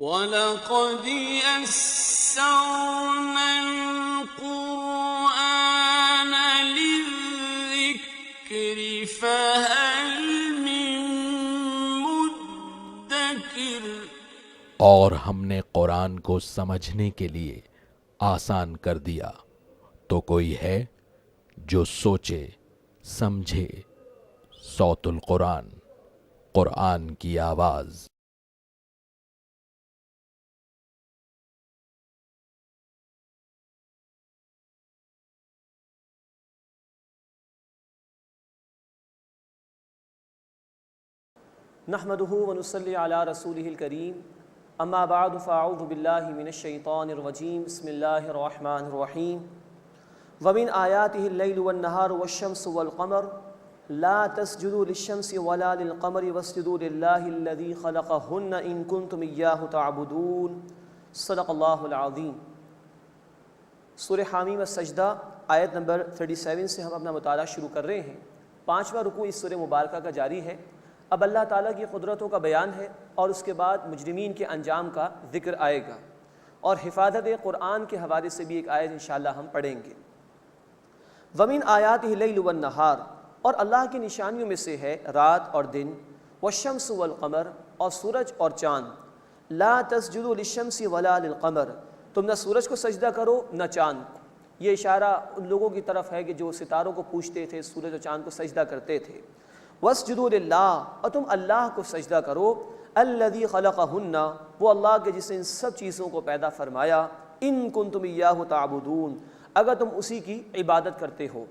وَلَقَدْ يَسَّرْنَا الْقُرْآنَ لِلذِّكْرِ فَهَلْ مِن مُّدَّكِرٍ۔ اور ہم نے قرآن کو سمجھنے کے لیے آسان کر دیا، تو کوئی ہے جو سوچے سمجھے۔ صوت القرآن، قرآن کی آواز۔ نحمده ونصلي على رسوله الكريم اما بعد فاعوذ بالله من الشيطان الرجيم بسم الله الرحمن الرحيم ومن آياته الليل والنهار والشمس والقمر لا تسجدوا للشمس ولا للقمر واسجدوا لله الذي خلقهن إن كنتم إياه تعبدون صدق الله العظيم۔ سورہ حامیم السجدہ آیت نمبر 37 سے ہم اپنا مطالعہ شروع کر رہے ہیں۔ 5واں رکوع اس سورہ مبارکہ کا جاری ہے۔ اب اللہ تعالیٰ کی قدرتوں کا بیان ہے اور اس کے بعد مجرمین کے انجام کا ذکر آئے گا، اور حفاظت قرآن کے حوالے سے بھی ایک آیت انشاءاللہ ہم پڑھیں گے۔ وَمِنْ آیَاتِهِ اللَّيْلُ وَالنَّهَارُ، اور اللہ کی نشانیوں میں سے ہے رات اور دن، وَالشَّمْسُ وَالْقَمَرُ، اور سورج اور چاند۔ لَا تَسْجُدُوا لِلشَّمْسِ وَلَا لِلْقَمَرِ، تم نہ سورج کو سجدہ کرو نہ چاند کو۔ یہ اشارہ ان لوگوں کی طرف ہے کہ جو ستاروں کو پوجتے تھے، سورج اور چاند کو سجدہ کرتے تھے۔ وَاسْجُدُوا لِلَّهِ، اور تم اللہ کو سجدہ کرو، الَّذِي خَلَقَهُنَّ، وہ اللہ کے جس نے ان سب چیزوں کو پیدا فرمایا، إِن كُنتُمْ إِيَّاهُ تَعْبُدُونَ، اگر تم اسی کی عبادت کرتے ہو۔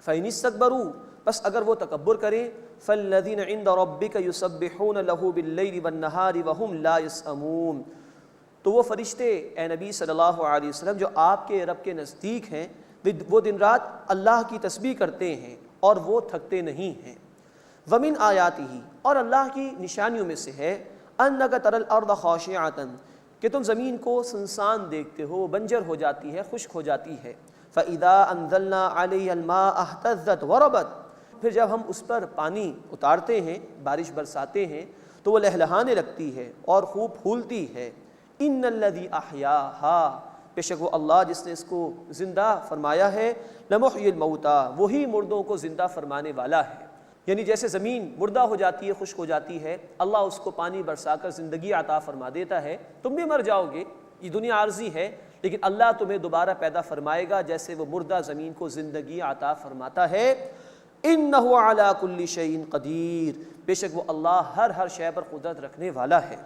فَإِنِ اسْتَكْبَرُوا، بس اگر وہ تکبر کریں، فَالَّذِينَ عِندَ رَبِّكَ يُسَبِّحُونَ لَهُ بِاللَّيْلِ وَالنَّهَارِ وَهُمْ لَا يَسْأَمُونَ، تو وہ فرشتے اے نبی صلی اللہ علیہ وسلم جو آپ کے رب کے نزدیک ہیں، وہ دن رات اللہ کی تسبیح کرتے ہیں اور وہ تھکتے نہیں ہیں۔ وَمِنْ آیَاتِهِ، اور اللہ کی نشانیوں میں سے ہے، أَنَّكَ تَرَى الْأَرْضَ خَاشِعَةً، کہ تم زمین کو سنسان دیکھتے ہو، بنجر ہو جاتی ہے، خشک ہو جاتی ہے۔ فَإِذَا أَنزَلْنَا عَلَيْهَا الْمَاءَ اهْتَزَّتْ وَرَبَتْ، پھر جب ہم اس پر پانی اتارتے ہیں، بارش برساتے ہیں، تو وہ لہلہانے لگتی ہے اور خوب پھولتی ہے۔ إِنَّ الَّذِي أَحْيَاهَا، بے شک وہ اللہ جس نے اس کو زندہ فرمایا ہے، لَمُحْيِي الْمَوْتَى، وہی مردوں کو زندہ فرمانے والا ہے۔ یعنی جیسے زمین مردہ ہو جاتی ہے، خشک ہو جاتی ہے، اللہ اس کو پانی برسا کر زندگی عطا فرما دیتا ہے۔ تم بھی مر جاؤ گے، یہ دنیا عارضی ہے، لیکن اللہ تمہیں دوبارہ پیدا فرمائے گا جیسے وہ مردہ زمین کو زندگی عطا فرماتا ہے۔ إِنَّهُ عَلَىٰ كُلِّ شَيْءٍ قَدِيرٌ، بے شک وہ اللہ ہر شے پر قدرت رکھنے والا ہے۔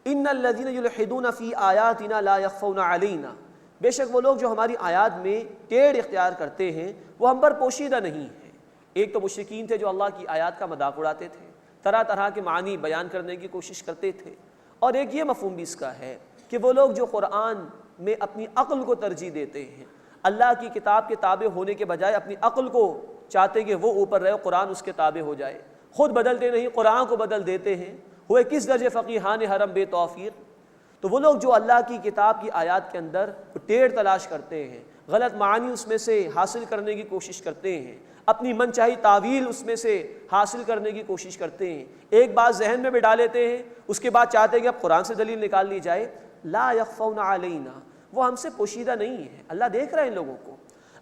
إِنَّ الَّذِينَ يُلْحِدُونَ فِي آيَاتِنَا لَا يَخْفَوْنَ عَلَيْنَا، بے شک وہ لوگ جو ہماری آیات میں ٹیڑھ اختیار کرتے ہیں وہ ہم پر پوشیدہ نہیں ہیں۔ ایک تو مشرکین تھے جو اللہ کی آیات کا مذاق اڑاتے تھے، طرح طرح کے معنی بیان کرنے کی کوشش کرتے تھے، اور ایک یہ مفہوم بھی اس کا ہے کہ وہ لوگ جو قرآن میں اپنی عقل کو ترجیح دیتے ہیں، اللہ کی کتاب کے تابع ہونے کے بجائے اپنی عقل کو چاہتے کہ وہ اوپر رہے، قرآن اس کے تابع ہو جائے، خود بدلتے نہیں قرآن کو بدل دیتے ہیں، ہوئے کس درجے فقیہان حرم بے توفیق۔ تو وہ لوگ جو اللہ کی کتاب کی آیات کے اندر ٹیڑھ تلاش کرتے ہیں، غلط معنی اس میں سے حاصل کرنے کی کوشش کرتے ہیں، اپنی من چاہی تعویل اس میں سے حاصل کرنے کی کوشش کرتے ہیں، ایک بات ذہن میں بٹھا لیتے ہیں، اس کے بعد چاہتے ہیں کہ اب قرآن سے دلیل نکال لی جائے۔ لا یخفون علینا، وہ ہم سے پوشیدہ نہیں ہے، اللہ دیکھ رہا ہے ان لوگوں کو۔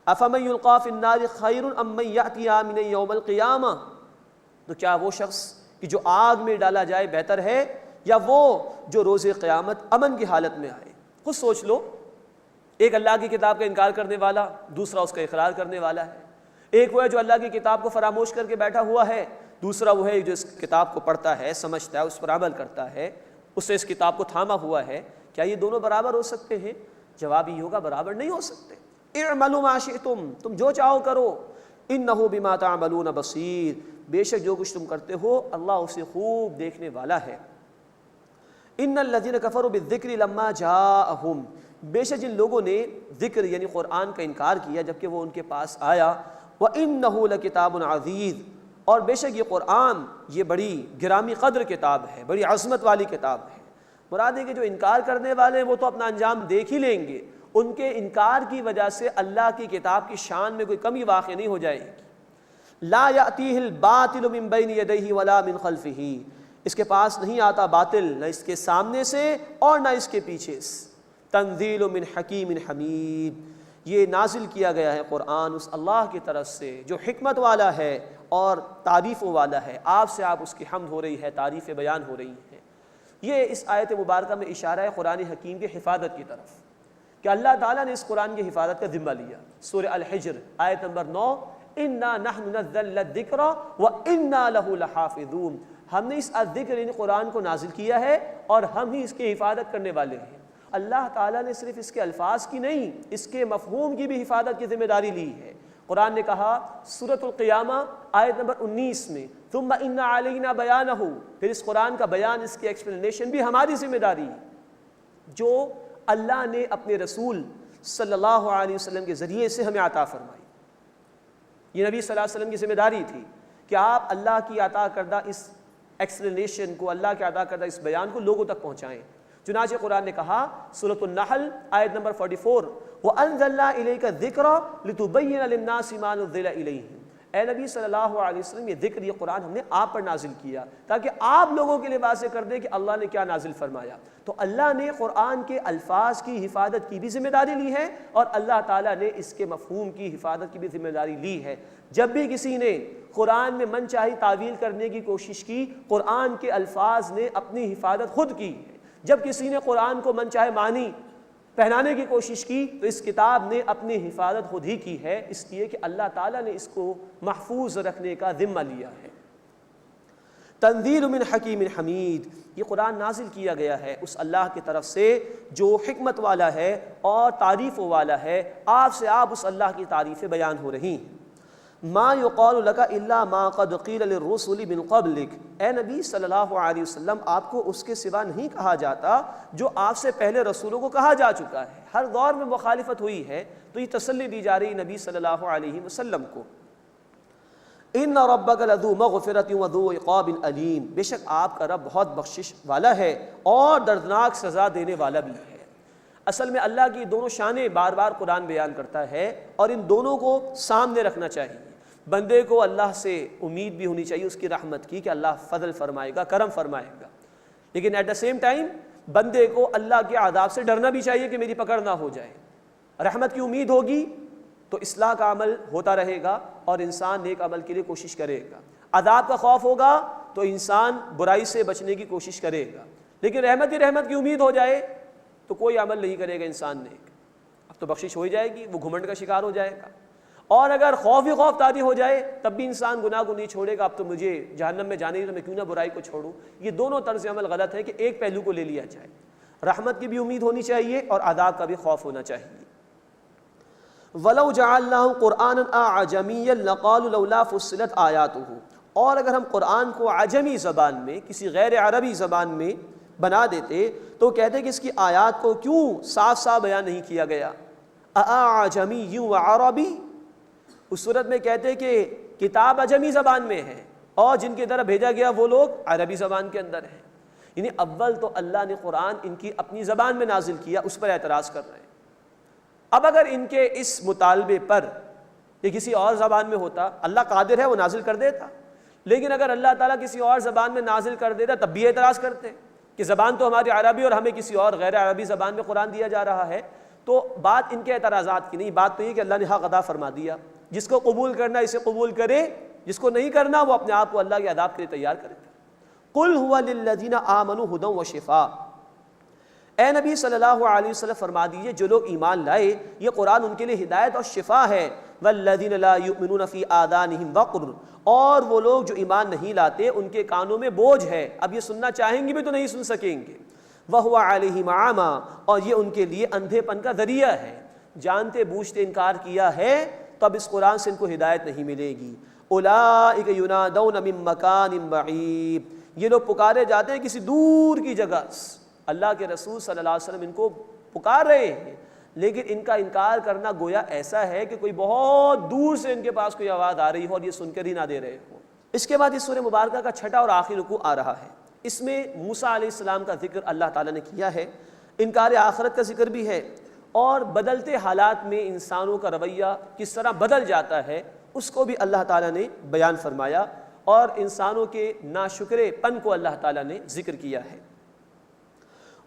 افمن یلقی فی النار خیر ام من یأتی آمنا یوم القیامہ، تو کیا وہ شخص کہ جو آگ میں ڈالا جائے بہتر ہے یا وہ جو روز قیامت امن کی حالت میں آئے؟ خود سوچ لو، ایک اللہ کی کتاب کا انکار کرنے والا، دوسرا اس کا اقرار کرنے والا ہے۔ ایک وہ ہے جو اللہ کی کتاب کو فراموش کر کے بیٹھا ہوا ہے، دوسرا وہ ہے جو اس کتاب کو پڑھتا ہے، سمجھتا ہے، اس پر عمل کرتا ہے، اس سے اس کتاب کو تھاما ہوا ہے۔ کیا یہ دونوں برابر ہو سکتے ہیں؟ جواب یہ ہوگا برابر نہیں ہو سکتے۔ اعملوا ما شئتم، تم جو چاہو کرو، انہ بما تعملون بصیر، بے شک جو کچھ تم کرتے ہو اللہ اسے خوب دیکھنے والا ہے۔ ان الذین کفروا بالذکر لما جاءہم، بے شک جن لوگوں نے ذکر یعنی قرآن کا انکار کیا جبکہ وہ ان کے پاس آیا، وَإِنَّهُ لَكِتَابٌ عَزِيزٌ، اور بے شک یہ قرآن یہ بڑی گرامی قدر کتاب ہے، بڑی عظمت والی کتاب ہے۔ مراد ہے کہ جو انکار کرنے والے ہیں وہ تو اپنا انجام دیکھ ہی لیں گے، ان کے انکار کی وجہ سے اللہ کی کتاب کی شان میں کوئی کمی واقع نہیں ہو جائے گی۔ لا یأتیہ الباطل من بین یدیہ ولا من خلفہ، اس کے پاس نہیں آتا باطل، نہ اس کے سامنے سے اور نہ اس کے پیچھے سے۔ تنزیل من حکیم حمید، یہ نازل کیا گیا ہے قرآن اس اللہ کی طرف سے جو حکمت والا ہے اور تعریفوں والا ہے۔ آپ سے آپ اس کی حمد ہو رہی ہے، تعریفیں بیان ہو رہی ہیں۔ یہ اس آیت مبارکہ میں اشارہ ہے قرآن حکیم کی حفاظت کی طرف کہ اللہ تعالیٰ نے اس قرآن کی حفاظت کا ذمہ لیا۔ سورہ الحجر آیت نمبر 9، اِنَّا نَحْنُ نَزَّلْنَا الذِّكْرَ وَإِنَّا لَهُ لَحَافِظُونَ، ہم نے اس الذکر یعنی قرآن کو نازل کیا ہے اور ہم ہی اس کی حفاظت کرنے والے ہیں۔ اللہ تعالیٰ نے صرف اس کے الفاظ کی نہیں، اس کے مفہوم کی بھی حفاظت کی ذمہ داری لی ہے۔ قرآن نے کہا سورۃ القیامہ آیت نمبر 19 میں ثم ان علینا بیانہ، پھر اس قرآن کا بیان، اس کی ایکسپلینیشن بھی ہماری ذمہ داری ہے جو اللہ نے اپنے رسول صلی اللہ علیہ وسلم کے ذریعے سے ہمیں عطا فرمائی۔ یہ نبی صلی اللہ علیہ وسلم کی ذمہ داری تھی کہ آپ اللہ کی عطا کردہ اس ایکسپلینیشن کو، اللہ کے عطا کردہ اس بیان کو لوگوں تک پہنچائیں۔ چنانچہ قرآن نے کہا سورۃ النحل آیت نمبر 44، وَأَنزَلْنَا إِلَيْكَ الذِّكْرَ لِتُبَيِّنَ لِلنَّاسِ مَا نُزِّلَ إِلَيْهِمْ، اے نبی صلی اللہ علیہ وسلم یہ ذکر، یہ قرآن ہم نے آپ پر نازل کیا تاکہ آپ لوگوں کے لیے واضح کر دیں کہ اللہ نے کیا نازل فرمایا۔ تو اللہ نے قرآن کے الفاظ کی حفاظت کی بھی ذمہ داری لی ہے اور اللہ تعالیٰ نے اس کے مفہوم کی حفاظت کی بھی ذمہ داری لی ہے۔ جب بھی کسی نے قرآن میں من چاہی تعویل کرنے کی کوشش کی، قرآن کے الفاظ نے اپنی حفاظت خود کی ہے۔ جب کسی نے قرآن کو من چاہے معنی پہنانے کی کوشش کی تو اس کتاب نے اپنی حفاظت خود ہی کی ہے، اس لیے کہ اللہ تعالیٰ نے اس کو محفوظ رکھنے کا ذمہ لیا ہے۔ تنزیل من حکیم حمید، یہ قرآن نازل کیا گیا ہے اس اللہ کی طرف سے جو حکمت والا ہے اور تعریفوں والا ہے۔ آپ سے آپ اس اللہ کی تعریفیں بیان ہو رہی ہیں۔ ما یقال لک الا ما قد قیل للرسل من قبلک، اے نبی صلی اللہ علیہ وسلم آپ کو اس کے سوا نہیں کہا جاتا جو آپ سے پہلے رسولوں کو کہا جا چکا ہے۔ ہر دور میں مخالفت ہوئی ہے تو یہ تسلی دی جا رہی نبی صلی اللہ علیہ وسلم کو۔ ان ربک لذو مغفرۃ وذو عقاب علیم، بے شک آپ کا رب بہت بخشش والا ہے اور دردناک سزا دینے والا بھی ہے۔ اصل میں اللہ کی دونوں شانیں بار بار قرآن بیان کرتا ہے اور ان دونوں کو سامنے رکھنا چاہیے۔ بندے کو اللہ سے امید بھی ہونی چاہیے اس کی رحمت کی کہ اللہ فضل فرمائے گا، کرم فرمائے گا، لیکن ایٹ دا سیم ٹائم بندے کو اللہ کے عذاب سے ڈرنا بھی چاہیے کہ میری پکڑ نہ ہو جائے۔ رحمت کی امید ہوگی تو اصلاح کا عمل ہوتا رہے گا اور انسان نیک عمل کے لیے کوشش کرے گا۔ عذاب کا خوف ہوگا تو انسان برائی سے بچنے کی کوشش کرے گا، لیکن رحمت ہی رحمت کی امید ہو جائے تو کوئی عمل نہیں کرے گا انسان نیک، اب تو بخشش ہو جائے گی، وہ گھمنڈ کا شکار ہو جائے گا۔ اور اگر خوف ہی خوف طاری ہو جائے تب بھی انسان گناہ کو نہیں چھوڑے گا، اب تو مجھے جہنم میں جانے ہی تو میں کیوں نہ برائی کو چھوڑوں۔ یہ دونوں طرز عمل غلط ہے کہ ایک پہلو کو لے لیا جائے، رحمت کی بھی امید ہونی چاہیے اور عذاب کا بھی خوف ہونا چاہیے۔ وَلَوْ جَعَلْنَاهُ قُرْآنًا أَعْجَمِيًّا لَقَالُوا لَوْلَا فُصِّلَتْ آيَاتُهُ، اور اگر ہم قرآن کو عجمی زبان میں، کسی غیر عربی زبان میں بنا دیتے تو کہتے کہ اس کی آیات کو کیوں صاف صاف بیان نہیں کیا گیا۔ أَعْجَمِيٌّ وَعَرَبِيٌّ، اس صورت میں کہتے کہ کتاب عجمی زبان میں ہے اور جن کی طرف بھیجا گیا وہ لوگ عربی زبان کے اندر ہیں۔ یعنی اول تو اللہ نے قرآن ان کی اپنی زبان میں نازل کیا، اس پر اعتراض کر رہے ہیں۔ اب اگر ان کے اس مطالبے پر یہ کسی اور زبان میں ہوتا، اللہ قادر ہے وہ نازل کر دیتا، لیکن اگر اللہ تعالیٰ کسی اور زبان میں نازل کر دیتا تب بھی اعتراض کرتے کہ زبان تو ہماری عربی اور ہمیں کسی اور غیر عربی زبان میں قرآن دیا جا رہا ہے۔ تو بات ان کے اعتراضات کی نہیں، بات تو یہ کہ اللہ نے حق ادا فرما دیا، جس کو قبول کرنا اسے قبول کرے، جس کو نہیں کرنا وہ اپنے آپ کو اللہ کے عذاب کے لیے تیار کرے۔ قُلْ هُوَ لِلَّذِينَ آمَنُوا هُدًى وَشِفَاءٌ، اے نبی صلی اللہ علیہ وسلم فرما دیجئے جو لوگ ایمان لائے یہ قرآن ان کے لیے ہدایت اور شفا ہے۔ وَالَّذِينَ لَا يُؤْمِنُونَ فِي آذَانِهِمْ وَقْرٌ، اور وہ لوگ جو ایمان نہیں لاتے ان کے کانوں میں بوجھ ہے، اب یہ سننا چاہیں گے بھی تو نہیں سن سکیں گے۔ وَهُوَ عَلَيْهِمْ عَامًا، اور یہ ان کے لیے اندھے پن کا ذریعہ ہے، جانتے بوجھتے انکار کیا ہے تو اب اس قرآن سے ان کو ہدایت نہیں ملے گی۔ اولئک ینادون من مکان بعید، یہ لوگ پکارے جاتے ہیں کسی دور کی جگہ سے۔ اللہ کے رسول صلی اللہ علیہ وسلم ان کو پکار رہے ہیں، لیکن ان کا انکار کرنا گویا ایسا ہے کہ کوئی بہت دور سے ان کے پاس کوئی آواز آ رہی ہو اور یہ سن کر ہی نہ دے رہے ہو۔ اس کے بعد اس سورہ مبارکہ کا چھٹا اور آخری رکوع آ رہا ہے، اس میں موسیٰ علیہ السلام کا ذکر اللہ تعالیٰ نے کیا ہے، انکار آخرت کا ذکر بھی ہے، اور بدلتے حالات میں انسانوں کا رویہ کس طرح بدل جاتا ہے اس کو بھی اللہ تعالیٰ نے بیان فرمایا۔ اور انسانوں کے ناشکرے پن کو اللہ تعالیٰ نے ذکر کیا ہے۔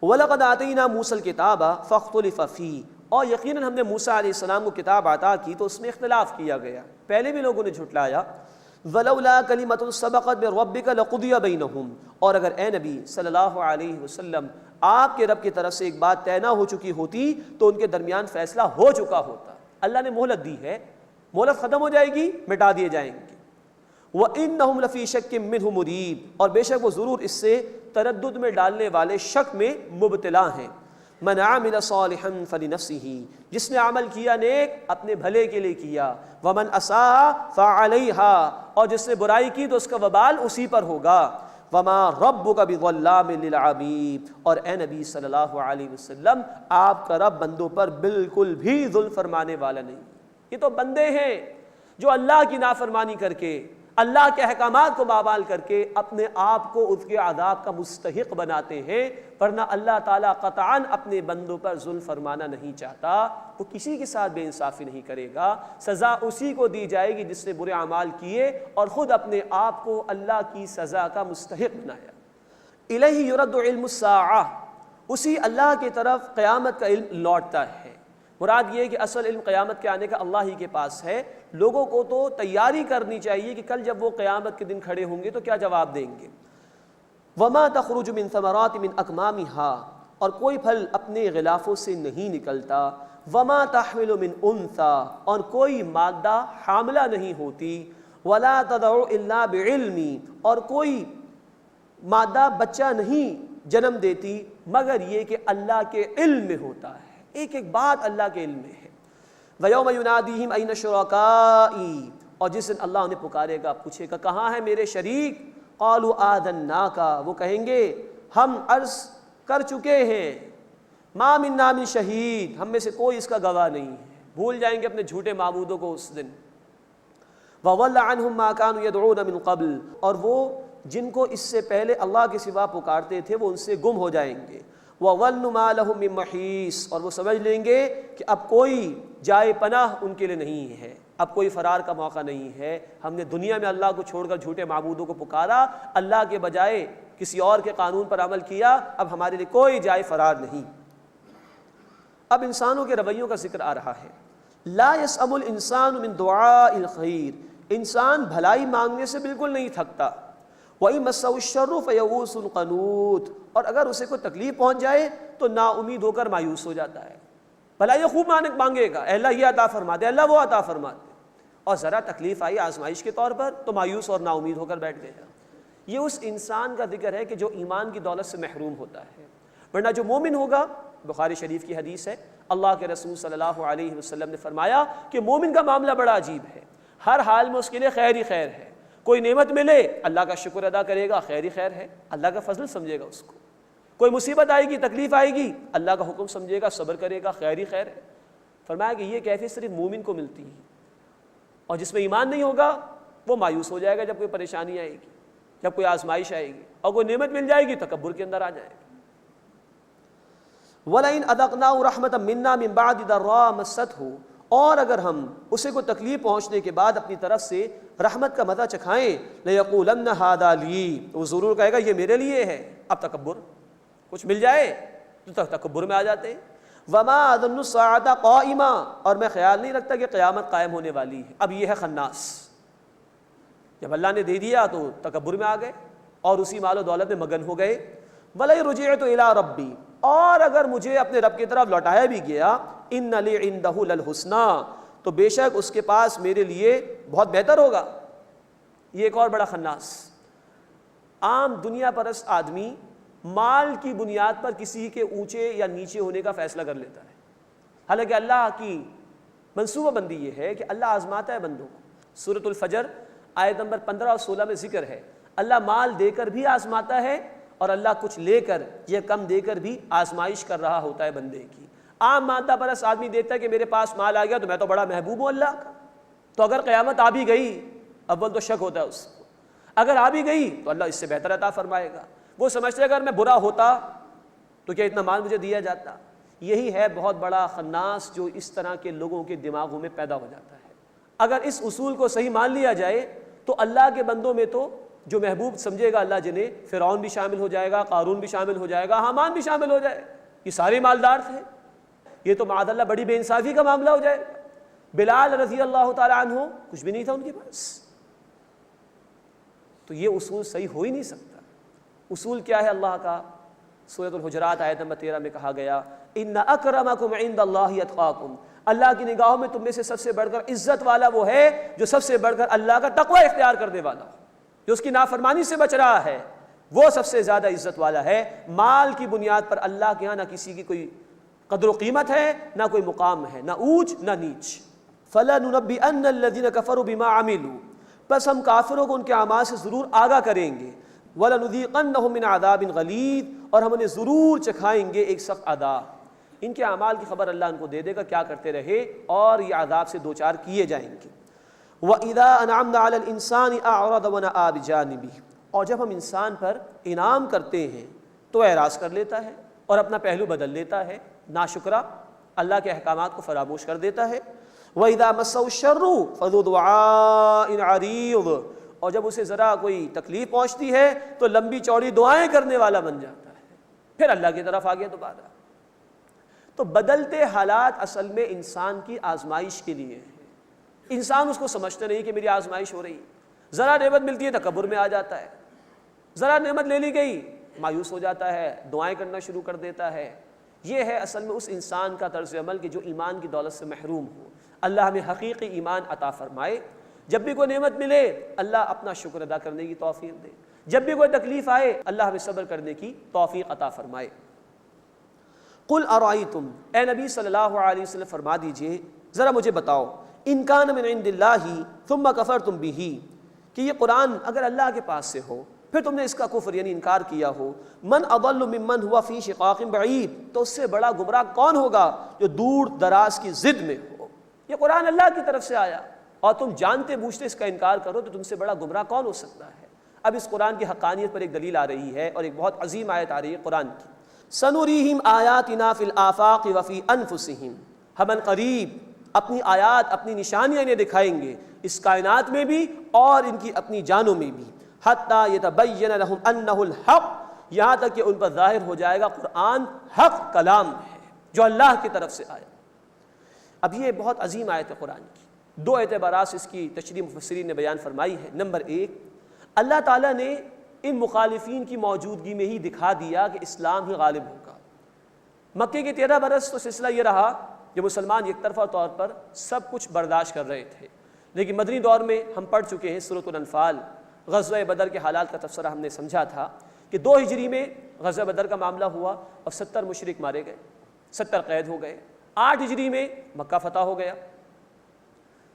وَلَقَدْ آتَيْنَا مُوسَى الْكِتَابَ فَاخْتُلِفَ فِيهِ، اور یقیناً ہم نے موسیٰ علیہ السلام کو کتاب عطا کی تو اس میں اختلاف کیا گیا، پہلے بھی لوگوں نے جھٹلایا۔ وَلَوْلَا كَلِمَةٌ سَبَقَتْ مِن رَبِّكَ لَقُضِيَ بَيْنَهُمْ، اور اگر اے نبی صلی اللہ علیہ وسلم آپ کے رب کی طرف سے ایک بات طے نہ ہو چکی ہوتی تو ان کے درمیان فیصلہ ہو چکا ہوتا۔ اللہ نے مہلت دی ہے، مہلت ختم ہو جائے گی، مٹا دیے جائیں گے۔ وَإِنَّهُمْ لَفِي شَكٍّ مِّنْهُ مُرِيبٍ، اور بے شک وہ ضرور اس سے تردد میں ڈالنے والے شک میں مبتلا ہیں۔ مَنْ عَمِلَ صَالِحًا فَلِنَفْسِهِ، جس نے عمل کیا نیک اپنے بھلے کے لیے کیا۔ وَمَنْ أَسَاءَ فَعَلَيْهَا، اور جس نے برائی کی تو اس کا وبال اسی پر ہوگا۔ وَمَا رَبُّكَ بِظَلَّامٍ لِّلْعَبِيدِ، اور اے نبی صلی اللہ علیہ وسلم آپ کا رب بندوں پر بالکل بھی ظلم فرمانے والا نہیں۔ یہ تو بندے ہیں جو اللہ کی نافرمانی کر کے، اللہ کے احکامات کو پامال کر کے اپنے آپ کو اس کے عذاب کا مستحق بناتے ہیں، ورنہ اللہ تعالیٰ قطعاً اپنے بندوں پر ظلم فرمانا نہیں چاہتا۔ وہ کسی کے ساتھ بے انصافی نہیں کرے گا، سزا اسی کو دی جائے گی جس نے برے اعمال کیے اور خود اپنے آپ کو اللہ کی سزا کا مستحق بنایا۔ الیہ یرد علم الساعہ، اسی اللہ کی طرف قیامت کا علم لوٹتا ہے۔ مراد یہ ہے کہ اصل علم قیامت کے آنے کا اللہ ہی کے پاس ہے، لوگوں کو تو تیاری کرنی چاہیے کہ کل جب وہ قیامت کے دن کھڑے ہوں گے تو کیا جواب دیں گے۔ وما تخرج من ثمرات من اکمامها، اور کوئی پھل اپنے غلافوں سے نہیں نکلتا۔ وما تحمل من انثى، اور کوئی مادہ حاملہ نہیں ہوتی۔ ولا تضع الا بعلمی، اور کوئی مادہ بچہ نہیں جنم دیتی مگر یہ کہ اللہ کے علم میں ہوتا ہے، ایک ایک بات اللہ کے علم میں ہے۔ وَيَوْمَ يُنَادِيهِمْ أَيْنَ شُرَكَائِي، اور جس دن اللہ انہیں پکارے گا، پوچھے گا کہاں ہے میرے شریک؟ قَالُوا آذَنَّاكَ، وہ کہیں گے ہم عرض کر چکے ہیں۔ مَا مِنَّا مِن شَهِيدٍ، ہم میں سے کوئی اس کا گواہ نہیں ہے۔ بھول جائیں گے اپنے جھوٹے معبودوں کو اس دن۔ وَضَلَّ عَنْهُمْ مَا كَانُوا يَدْعُونَ مِن قَبْلُ، اور وہ جن کو اس سے پہلے اللہ کے سوا پکارتے تھے وہ ان سے گم ہو جائیں گے۔ وَظَنُّوا مَا لَهُم مِّن مَّحِيصٍ، اور وہ سمجھ لیں گے کہ اب کوئی جائے پناہ ان کے لیے نہیں ہے، اب کوئی فرار کا موقع نہیں ہے۔ ہم نے دنیا میں اللہ کو چھوڑ کر جھوٹے معبودوں کو پکارا، اللہ کے بجائے کسی اور کے قانون پر عمل کیا، اب ہمارے لیے کوئی جائے فرار نہیں۔ اب انسانوں کے رویوں کا ذکر آ رہا ہے۔ لا يسأم الانسان من دعاء الخیر، انسان بھلائی مانگنے سے بالکل نہیں تھکتا۔ وَإِن مَسَّهُ الشَّرُّ فَيَئُوسٌ قَنُوطٌ، اور اگر اسے کوئی تکلیف پہنچ جائے تو نا امید ہو کر مایوس ہو جاتا ہے۔ بھلائی خوب مانگے گا، اے اللہ یہ عطا فرما دے، اللہ وہ عطا فرما دے، اور ذرا تکلیف آئی آزمائش کے طور پر تو مایوس اور نا امید ہو کر بیٹھ گیا۔ یہ اس انسان کا ذکر ہے کہ جو ایمان کی دولت سے محروم ہوتا ہے، ورنہ جو مومن ہوگا، بخاری شریف کی حدیث ہے، اللہ کے رسول صلی اللہ علیہ وسلم نے فرمایا کہ مومن کا معاملہ بڑا عجیب ہے، ہر حال میں اس کے لیے خیر ہی خیر ہے۔ کوئی نعمت ملے اللہ کا شکر ادا کرے گا، خیر ہی خیر ہے، اللہ کا فضل سمجھے گا اس کو۔ کوئی مصیبت آئے گی، تکلیف آئے گی، اللہ کا حکم سمجھے گا، صبر کرے گا، خیر ہی خیر ہے۔ فرمایا کہ یہ کیفیت صرف مومن کو ملتی ہے، اور جس میں ایمان نہیں ہوگا وہ مایوس ہو جائے گا جب کوئی پریشانی آئے گی، جب کوئی آزمائش آئے گی، اور کوئی نعمت مل جائے گی تکبر کے اندر آ جائے گا۔ وَلَئِنْ أَذَقْنَاهُ رَحْمَةً مِنَّا مِن بَعْدِ ضَرَّاءٍ مَسَّتْهُ، اور اگر ہم اسے کوئی تکلیف پہنچنے کے بعد اپنی طرف سے رحمت کا مزہ چکھائیں، لَيَقُولَنَّ هَذَا لِي، وہ ضرور کہے گا یہ میرے لیے ہے۔ اب تکبر، کچھ مل جائے تو تکبر میں آ جاتے ہیں۔ وَمَا أَظُنُّ السَّاعَةَ قَائِمَةً، اور میں خیال نہیں رکھتا کہ قیامت قائم ہونے والی ہے۔ اب یہ ہے خناس، جب اللہ نے دے دیا تو تکبر میں آ گئے اور اسی مال و دولت میں مگن ہو گئے۔ وَلَئِن رُجِعْتُ إِلَىٰ رَبِّي، اور اگر مجھے اپنے رب کی طرف لوٹایا بھی گیا، إِنَّ لِي عِندَهُ لَلْحُسْنَىٰ، تو بے شک اس کے پاس میرے لیے بہت بہتر ہوگا۔ یہ ایک اور بڑا خناس، عام دنیا پرست آدمی مال کی بنیاد پر کسی کے اونچے یا نیچے ہونے کا فیصلہ کر لیتا ہے، حالانکہ اللہ کی منصوبہ بندی یہ ہے کہ اللہ آزماتا ہے بندوں کو۔ سورۃ الفجر آیت نمبر 15 اور 16 میں ذکر ہے، اللہ مال دے کر بھی آزماتا ہے اور اللہ کچھ لے کر یا کم دے کر بھی آزمائش کر رہا ہوتا ہے بندے کی۔ عام مادہ پرست آدمی دیکھتا ہے کہ میرے پاس مال آ گیا تو میں تو بڑا محبوب ہوں اللہ کا، تو اگر قیامت آ بھی گئی، اول تو شک ہوتا ہے اس کو، اگر آ بھی گئی تو اللہ اس سے بہتر عطا فرمائے گا۔ وہ سمجھتے اگر میں برا ہوتا تو کیا اتنا مال مجھے دیا جاتا۔ یہی ہے بہت بڑا خناس جو اس طرح کے لوگوں کے دماغوں میں پیدا ہو جاتا ہے۔ اگر اس اصول کو صحیح مان لیا جائے تو اللہ کے بندوں میں تو جو محبوب سمجھے گا اللہ جنہیں، فرعون بھی شامل ہو جائے گا، قارون بھی شامل ہو جائے گا، حامان بھی شامل ہو جائے گا، یہ سارے مالدار تھے۔ یہ تو معاذ اللہ بڑی بے انصافی کا معاملہ ہو جائے گا۔ بلال رضی اللہ تعالیٰ عنہ کچھ بھی نہیں تھا ان کے پاس۔ تو یہ اصول صحیح ہو ہی نہیں سکتا۔ اصول کیا ہے اللہ کا؟ سورۃ الحجرات آیت نمبر 13 میں کہا گیا ان اکرمکم عند اللہ اتقاکم، اللہ کی نگاہوں میں تم میں سے سب سے بڑھ کر عزت والا وہ ہے جو سب سے بڑھ کر اللہ کا تقوی اختیار کرنے والا ہو، جو اس کی نافرمانی سے بچ رہا ہے، وہ سب سے زیادہ عزت والا ہے۔ مال کی بنیاد پر اللہ کے ہاں نہ کسی کی کوئی قدر و قیمت ہے، نہ کوئی مقام ہے، نہ اونچ نہ نیچ۔ فَلَنُنَبِّئَنَّ الَّذِينَ كَفَرُوا بِمَا عَمِلُوا، بس ہم کافروں کو ان کے اعمال سے ضرور آگاہ کریں گے۔ وَلَنُذِيقَنَّهُم مِّنْ عَذَابٍ غَلِيظٍ، اور ہم انہیں ضرور چکھائیں گے ایک سخت عذاب۔ ان کے اعمال کی خبر اللہ ان کو دے دے گا، کیا کرتے رہے، اور یہ عذاب سے دوچار کیے جائیں گے۔ وَإِذَا أَنْعَمْنَا عَلَى الْإِنسَانِ أَعْرَضَ وَنَأَىٰ بِجَانِبِهِ، اور جب ہم انسان پر انعام کرتے ہیں تو اعراض کر لیتا ہے اور اپنا پہلو بدل لیتا ہے، ناشکرا، اللہ کے احکامات کو فراموش کر دیتا ہے۔ وَإِذَا مَسَّهُ الشَّرُّ فَذُو دُعَاءٍ عَرِيضٍ، اور جب اسے ذرا کوئی تکلیف پہنچتی ہے تو لمبی چوڑی دعائیں کرنے والا بن جاتا ہے، پھر اللہ کی طرف آ گیا دوبارہ۔ تو بدلتے حالات اصل میں انسان کی آزمائش کے لیے ہے۔ انسان اس کو سمجھتے نہیں کہ میری آزمائش ہو رہی، ذرا نعمت ملتی ہے تکبر میں آ جاتا ہے، ذرا نعمت لے لی گئی مایوس ہو جاتا ہے، دعائیں کرنا شروع کر دیتا ہے۔ یہ ہے اصل میں اس انسان کا طرز عمل کہ جو ایمان کی دولت سے محروم ہو۔ اللہ ہمیں حقیقی ایمان عطا فرمائے۔ جب بھی کوئی نعمت ملے اللہ اپنا شکر ادا کرنے کی توفیق دے، جب بھی کوئی تکلیف آئے اللہ ہمیں صبر کرنے کی توفیق عطا فرمائے۔ قل ارائیتم، اے نبی صلی اللہ علیہ وسلم فرما دیجئے، ذرا مجھے بتاؤ، ان کان من عند اللہ ثم کفرتم بہ، کہ یہ قرآن اگر اللہ کے پاس سے ہو پھر تم نے اس کا کفر یعنی انکار کیا ہو، من اضل ممن هو فی شقاق بعید، تو اس سے بڑا گمراہ کون ہوگا جو دور دراز کی ضد میں ہو۔ یہ قرآن اللہ کی طرف سے آیا اور تم جانتے بوجھتے اس کا انکار کرو تو تم سے بڑا گمراہ کون ہو سکتا ہے۔ اب اس قرآن کی حقانیت پر ایک دلیل آ رہی ہے اور ایک بہت عظیم آیت آ رہی ہے قرآن کی۔ سنریہم آیاتنا فی الآفاق وفی انفسہم، ہم قریب اپنی آیات اپنی نشانیاں انہیں دکھائیں گے اس کائنات میں بھی اور ان کی اپنی جانوں میں بھی، حتی یتبین لہم انہ الحق، یہاں تک کہ ان پر ظاہر ہو جائے گا قرآن حق کلام ہے جو اللہ کی طرف سے آیا۔ اب یہ بہت عظیم آیت ہے قرآن کی، دو اعتبارات سے اس کی تشریح مفسرین نے بیان فرمائی ہے۔ نمبر ایک، اللہ تعالیٰ نے ان مخالفین کی موجودگی میں ہی دکھا دیا کہ اسلام ہی غالب ہوگا۔ مکے کے 13 برس تو سلسلہ یہ رہا کہ مسلمان یک طرفہ طور پر سب کچھ برداشت کر رہے تھے، لیکن مدنی دور میں ہم پڑھ چکے ہیں سورۃ الانفال، غزوہ بدر کے حالات کا تبصرہ ہم نے سمجھا تھا کہ 2 ہجری میں غزوہ بدر کا معاملہ ہوا اور 70 مشرک مارے گئے، 70 قید ہو گئے۔ 8 ہجری میں مکہ فتح ہو گیا۔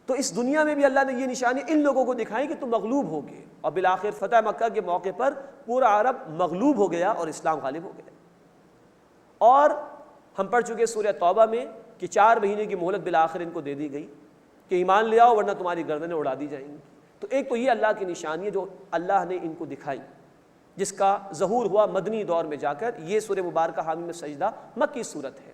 تو اس دنیا میں بھی اللہ نے یہ نشانی ان لوگوں کو دکھائی کہ تم مغلوب ہوگے، اور بالآخر فتح مکہ کے موقع پر پورا عرب مغلوب ہو گیا اور اسلام غالب ہو گیا۔ اور ہم پڑھ چکے سورہ توبہ میں کہ 4 مہینے کی مہلت بالآخر ان کو دے دی گئی کہ ایمان لے آؤ ورنہ تمہاری گردنیں اڑا دی جائیں گی۔ تو ایک تو یہ اللہ کی نشانی ہے جو اللہ نے ان کو دکھائی، جس کا ظہور ہوا مدنی دور میں جا کر۔ یہ سورہ مبارکہ حامیم سجدہ مکی صورت ہے۔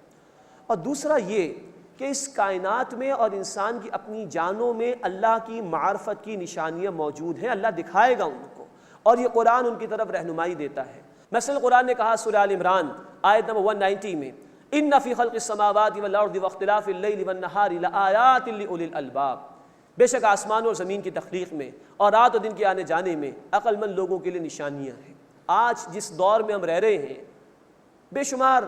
اور دوسرا یہ کہ اس کائنات میں اور انسان کی اپنی جانوں میں اللہ کی معرفت کی نشانیاں موجود ہیں، اللہ دکھائے گا ان کو، اور یہ قرآن ان کی طرف رہنمائی دیتا ہے۔ مثلا قرآن نے کہا سورہ آل عمران آیت نمبر 190 میں، ان فی خلق السماوات والارض واختلاف اللیل والنہار لآیات لأولی الالباب، بے شک آسمان اور زمین کی تخلیق میں اور رات اور دن کے آنے جانے میں عقل مند لوگوں کے لیے نشانیاں ہیں۔ آج جس دور میں ہم رہ رہے ہیں بے شمار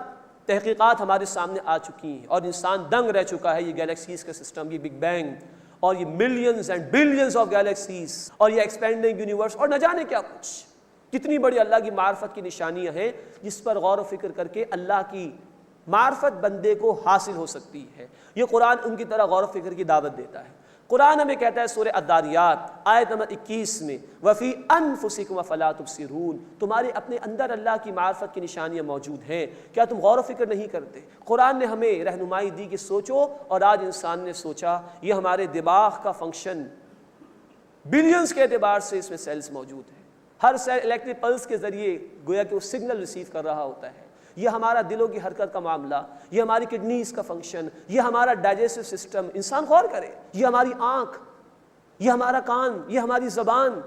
تحقیقات ہمارے سامنے آ چکی ہیں اور انسان دنگ رہ چکا ہے، یہ گیلیکسیز کا سسٹم، یہ بگ بینگ اور یہ millions and billions of galaxies اور یہ ایکسپینڈنگ یونیورس اور نہ جانے کیا کچھ، کتنی بڑی اللہ کی معرفت کی نشانیاں ہیں جس پر غور و فکر کر کے اللہ کی معرفت بندے کو حاصل ہو سکتی ہے۔ یہ قرآن ان کی طرح غور و فکر کی دعوت دیتا ہے۔ قرآن ہمیں کہتا ہے سورہ الذاریات آیت نمبر 21 میں، وَفِي أَنفُسِكُمْ أَفَلَا تُبْصِرُونَ، تمہارے اپنے اندر اللہ کی معرفت کی نشانیاں موجود ہیں، کیا تم غور و فکر نہیں کرتے؟ قرآن نے ہمیں رہنمائی دی کہ سوچو، اور آج انسان نے سوچا۔ یہ ہمارے دماغ کا فنکشن بلینز کے اعتبار سے اس میں سیلز موجود ہیں، ہر سیل الیکٹرک پلس کے ذریعے گویا کہ وہ سگنل ریسیو کر رہا ہوتا ہے۔ یہ ہمارا دلوں کی حرکت کا معاملہ، یہ ہماری کڈنیز کا فنکشن، یہ ہمارا ڈائجسٹو سسٹم، انسان غور کرے، یہ ہماری آنکھ، یہ ہمارا کان، یہ ہماری زبان،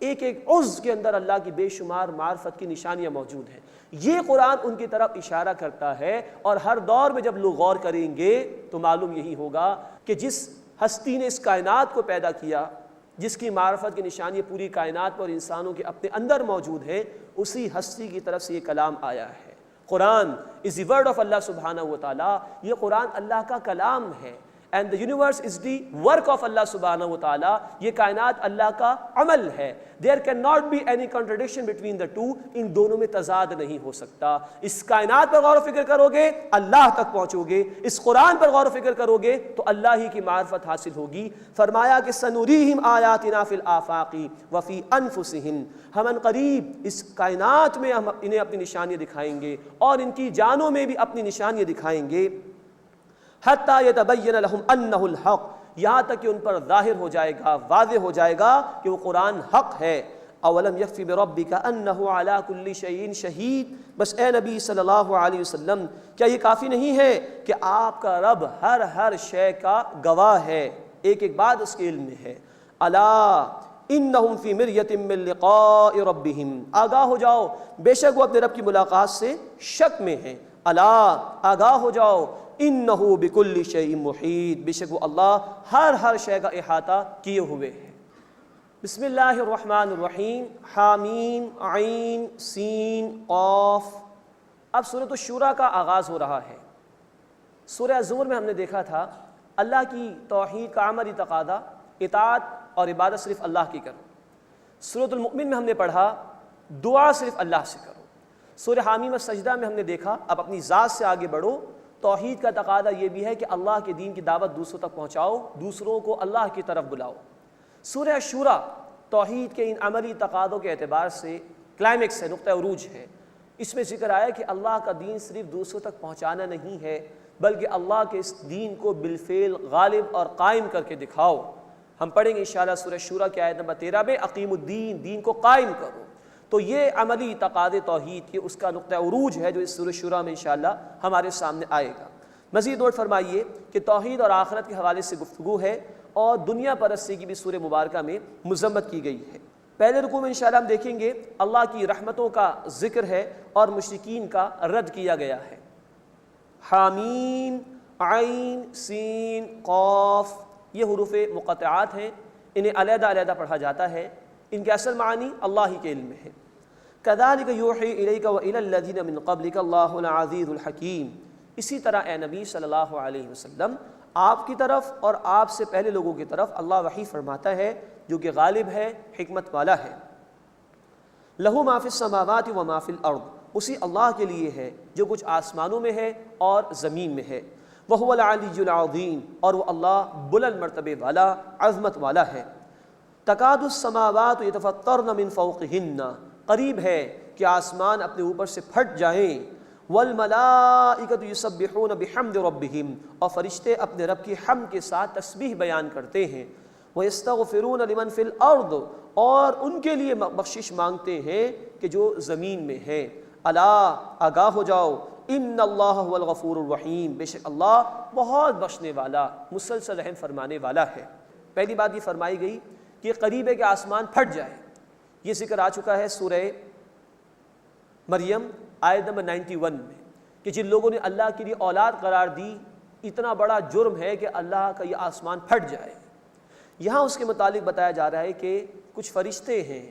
ایک ایک عضو کے اندر اللہ کی بے شمار معرفت کی نشانیاں موجود ہیں۔ یہ قرآن ان کی طرف اشارہ کرتا ہے، اور ہر دور میں جب لوگ غور کریں گے تو معلوم یہی ہوگا کہ جس ہستی نے اس کائنات کو پیدا کیا، جس کی معرفت کی نشانی پوری کائنات پر اور انسانوں کے اپنے اندر موجود ہے، اسی ہستی کی طرف سے یہ کلام آیا ہے۔ قرآن is the word of اللہ سبحانہ و تعالیٰ، یہ قرآن اللہ کا کلام ہے، and the universe is the work of اللہ سبحانہ و تعالیٰ، یہ کائنات اللہ کا عمل ہے۔ there cannot be any contradiction between the two، ان دونوں میں تضاد نہیں ہو سکتا۔ اس کائنات پر غور و فکر کرو گے اللہ تک پہنچو گے، اس قرآن پر غور و فکر کرو گے تو اللہ ہی کی معرفت حاصل ہوگی۔ فرمایا کہ سنوریہم آیاتنا فی الآفاق وفی انفسہم، ہم ان قریب اس کائنات میں ہم انہیں اپنی نشانیاں دکھائیں گے اور ان کی جانوں میں بھی اپنی نشانیاں دکھائیں گے، حتیٰ یتبین لہم انہ الحق، یہاں تک کہ ان پر ظاہر ہو جائے گا، واضح ہو جائے گا کہ وہ قرآن حق ہے۔ اولم یکفی بربک انہ علی کل شیء شہید، بس اے نبی صلی اللہ علیہ وسلم کیا یہ کافی نہیں ہے کہ آپ کا رب ہر شے کا گواہ ہے، ایک ایک بات اس کے علم میں ہے۔ الا انہم فی مریۃ من لقاء ربہم، آگاہ ہو جاؤ بے شک وہ اپنے رب کی ملاقات سے شک میں ہیں۔ الا آگاہ ہو جاؤ انہو بکل شیء محیط، بے شک وہ اللہ ہر شے کا احاطہ کیے ہوئے ہے۔ بسم اللہ الرحمن الرحیم، حامیم عین سین قاف۔ اب سورۃ الشورى کا آغاز ہو رہا ہے۔ سورہ الزمر میں ہم نے دیکھا تھا اللہ کی توحید کا عملی تقاضا، اطاعت اور عبادت صرف اللہ کی کرو۔ سورۃ المؤمن میں ہم نے پڑھا دعا صرف اللہ سے کرو۔ سورہ حامیم السجدہ میں ہم نے دیکھا اب اپنی ذات سے آگے بڑھو، توحید کا تقاضا یہ بھی ہے کہ اللہ کے دین کی دعوت دوسروں تک پہنچاؤ، دوسروں کو اللہ کی طرف بلاؤ۔ سورہ شورى توحید کے ان عملی تقاضوں کے اعتبار سے کلائمیکس ہے، نقطہ عروج ہے۔ اس میں ذکر آیا کہ اللہ کا دین صرف دوسروں تک پہنچانا نہیں ہے، بلکہ اللہ کے اس دین کو بالفعل غالب اور قائم کر کے دکھاؤ۔ ہم پڑھیں گے انشاءاللہ سورہ شورى کی آیت نمبر 13 میں اقیم الدین، دین کو قائم کرو۔ تو یہ عملی تقاضے توحید کے اس کا نقطہ عروج ہے جو اس سورہ شورى میں انشاءاللہ ہمارے سامنے آئے گا۔ مزید نوٹ فرمائیے کہ توحید اور آخرت کے حوالے سے گفتگو ہے اور دنیا پرستی کی بھی سورہ مبارکہ میں مذمت کی گئی ہے۔ پہلے رکوع میں انشاءاللہ ہم دیکھیں گے اللہ کی رحمتوں کا ذکر ہے اور مشرکین کا رد کیا گیا ہے۔ حامیم عین سین قاف، یہ حروف مقطعات ہیں، انہیں علیحدہ علیحدہ پڑھا جاتا ہے، ان کے اصل معنی اللہ ہی کے علم میں ہے۔ کذالک یوحی الیک والی الذین من قبلک اللہ العزیز الحکیم، اسی طرح اے نبی صلی اللہ علیہ وسلم آپ کی طرف اور آپ سے پہلے لوگوں کی طرف اللہ وحی فرماتا ہے جو کہ غالب ہے، حکمت والا ہے۔ لہ ما فی السماوات و ما فی الارض، اسی اللہ کے لیے ہے جو کچھ آسمانوں میں ہے اور زمین میں ہے۔ وہو العلی العظیم، اور وہ اللہ بلند مرتبے والا، عظمت والا ہے۔ تکاد السماوات یتفطرن من فوقہن، قریب ہے کہ آسمان اپنے اوپر سے پھٹ جائیں۔ والملائکۃ یسبحون بحمد ربہم، اور فرشتے اپنے رب کی حمد کے ساتھ تسبیح بیان کرتے ہیں۔ ویستغفرون لمن فی الارض، اور ان کے لیے بخشش مانگتے ہیں کہ جو زمین میں ہیں۔ الا آگاہ ہو جاؤ ان اللہ هو الغفور الرحیم، بے شک اللہ بہت بخشنے والا، مسلسل رحم فرمانے والا ہے۔ پہلی بات یہ فرمائی گئی کہ قریب ہے کہ آسمان پھٹ جائے، یہ ذکر آ چکا ہے سورہ مریم آیت نمبر 91 میں کہ جن لوگوں نے اللہ کے لیے اولاد قرار دی، اتنا بڑا جرم ہے کہ اللہ کا یہ آسمان پھٹ جائے۔ یہاں اس کے متعلق بتایا جا رہا ہے کہ کچھ فرشتے ہیں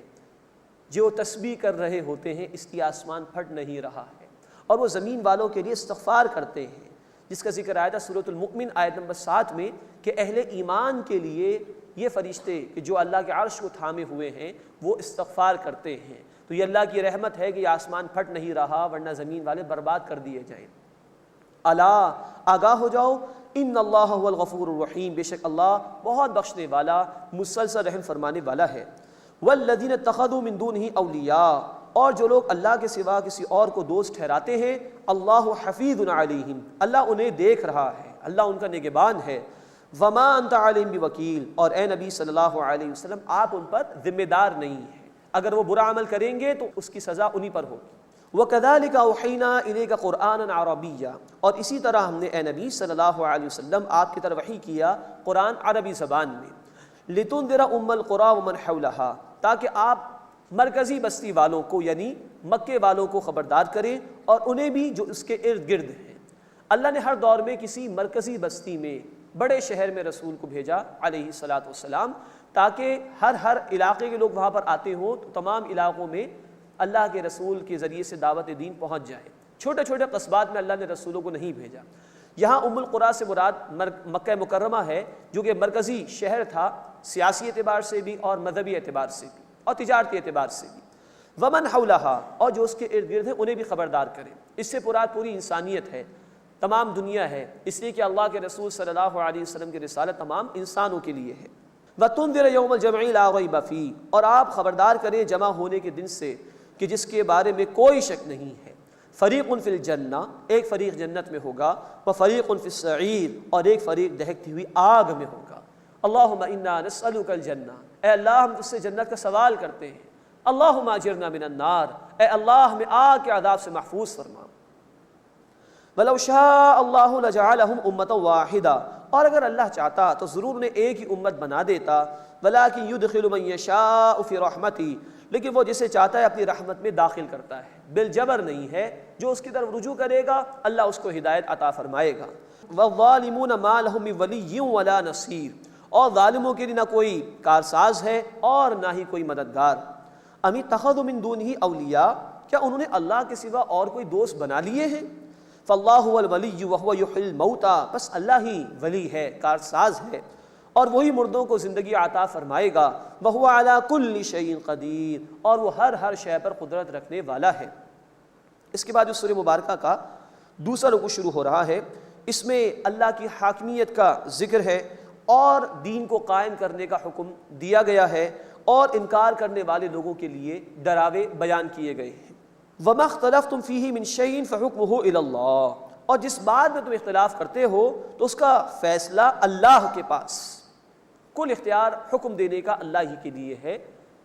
جو تسبیح کر رہے ہوتے ہیں، اس لیے آسمان پھٹ نہیں رہا ہے، اور وہ زمین والوں کے لیے استغفار کرتے ہیں، جس کا ذکر آیا تھا سورۃ المؤمن آیت نمبر 7 میں کہ اہل ایمان کے لیے یہ فرشتے کہ جو اللہ کے عرش کو تھامے ہوئے ہیں وہ استغفار کرتے ہیں۔ تو یہ اللہ کی رحمت ہے کہ یہ آسمان پھٹ نہیں رہا، ورنہ زمین والے برباد کر دیے جائیں۔ الا آگاہ ہو جاؤ ان اللہ هو الغفور الرحیم، بے شک اللہ بہت بخشنے والا، مسلسل رحم فرمانے والا ہے۔ والذین اتخذوا من دونہ اولیاء، اور جو لوگ اللہ کے سوا کسی اور کو دوست ٹھہراتے ہیں، اللہ حفیظ علیہم، اللہ انہیں دیکھ رہا ہے، اللہ ان کا نگہبان ہے۔ وما انت علیہم بوکیل، اور اے نبی صلی اللہ علیہ وسلم آپ ان پر ذمہ دار نہیں ہیں، اگر وہ برا عمل کریں گے تو اس کی سزا انہی پر ہوگی۔ وَكَذَلِكَ أَوْحَيْنَا إِلَيْكَ قُرْآنًا عَرَبِيًّا، اور اسی طرح ہم نے اے نبی صلی اللہ علیہ وسلم آپ کی طرف وحی کیا قرآن عربی زبان میں۔ لِتُنذِرَ أُمَّ الْقُرَىٰ وَمَنْ حَوْلَهَا، تاکہ آپ مرکزی بستی والوں کو یعنی مکے والوں کو خبردار کریں اور انہیں بھی جو اس کے ارد گرد ہیں۔ اللہ نے ہر دور میں کسی مرکزی بستی میں بڑے شہر میں رسول کو بھیجا علیہ الصلاۃ والسلام، تاکہ ہر علاقے کے لوگ وہاں پر آتے ہوں تو تمام علاقوں میں اللہ کے رسول کے ذریعے سے دعوت دین پہنچ جائے۔ چھوٹے چھوٹے قصبات میں اللہ نے رسولوں کو نہیں بھیجا۔ یہاں ام القریٰ سے مراد مکہ مکرمہ ہے، جو کہ مرکزی شہر تھا سیاسی اعتبار سے بھی اور مذہبی اعتبار سے بھی اور تجارتی اعتبار سے بھی۔ ومن حولہا، اور جو اس کے ارد گرد ہیں انہیں بھی خبردار کریں۔ اس سے مراد پوری انسانیت ہے، تمام دنیا ہے، اس لیے کہ اللہ کے رسول صلی اللہ علیہ وسلم کی رسالت تمام انسانوں کے لیے ہے۔ وَتُنذِرَ يَوْمَ الْجَمْعِ لَا رَيْبَ فِيهِ، اور آپ خبردار کریں جمع ہونے کے دن سے کہ جس کے بارے میں کوئی شک نہیں ہے۔ فریق فی الجنہ، ایک فریق جنت میں ہوگا، وفریق فی السعیر، اور ایک فریق دہکتی ہوئی آگ میں ہوگا۔ اللہم انا نسألک الجنہ، اے اللہ ہم تجھ سے جنت کا سوال کرتے ہیں۔ اللہم اجرنا من النار، اے اللہ ہمیں آگ کے عذاب سے محفوظ فرما۔ وَلَوْ شَاءَ اللَّهُ لَجَعَلَهُمْ أُمَّةً وَاحِدَةً، اور اگر اللہ چاہتا تو ضرور انہیں ایک ہی امت بنا دیتا۔ وَلَٰكِن يُدْخِلُ مَن يَشَاءُ فِي رَحْمَتِهِ، لیکن وہ جسے چاہتا ہے اپنی رحمت میں داخل کرتا ہے، بالجبر نہیں ہے۔ جو اس کی طرف رجوع کرے گا اللہ اس کو ہدایت عطا فرمائے گا۔ وَالظَّالِمُونَ مَا لَهُم مِّن وَلِيٍّ وَلَا نَصِيرٍ، اور ظالموں کے لیے نہ کوئی کارساز ہے اور نہ ہی کوئی مددگار۔ ام اتخذوا من دونہ اولیاء، کیا انہوں نے اللہ کے سوا اور کوئی دوست بنا لیے ہیں؟ فاللہ هو الولی وهو یحیی الموتى، بس اللہ ہی ولی ہے، کارساز ہے، اور وہی مردوں کو زندگی عطا فرمائے گا۔ وهو علی کل شیء قدیر، اور وہ ہر شے پر قدرت رکھنے والا ہے۔ اس کے بعد اس سورہ مبارکہ کا دوسرا رکوع شروع ہو رہا ہے۔ اس میں اللہ کی حاکمیت کا ذکر ہے اور دین کو قائم کرنے کا حکم دیا گیا ہے، اور انکار کرنے والے لوگوں کے لیے ڈراوے بیان کیے گئے ہیں۔ وَمَا اخْتَلَفْتُمْ فِيهِ مِنْ شَيْءٍ فَحُكْمُهُ إِلَى اللَّهِ، اور جس بات میں تم اختلاف کرتے ہو تو اس کا فیصلہ اللہ کے پاس۔ کل اختیار حکم دینے کا اللہ ہی کے لیے ہے،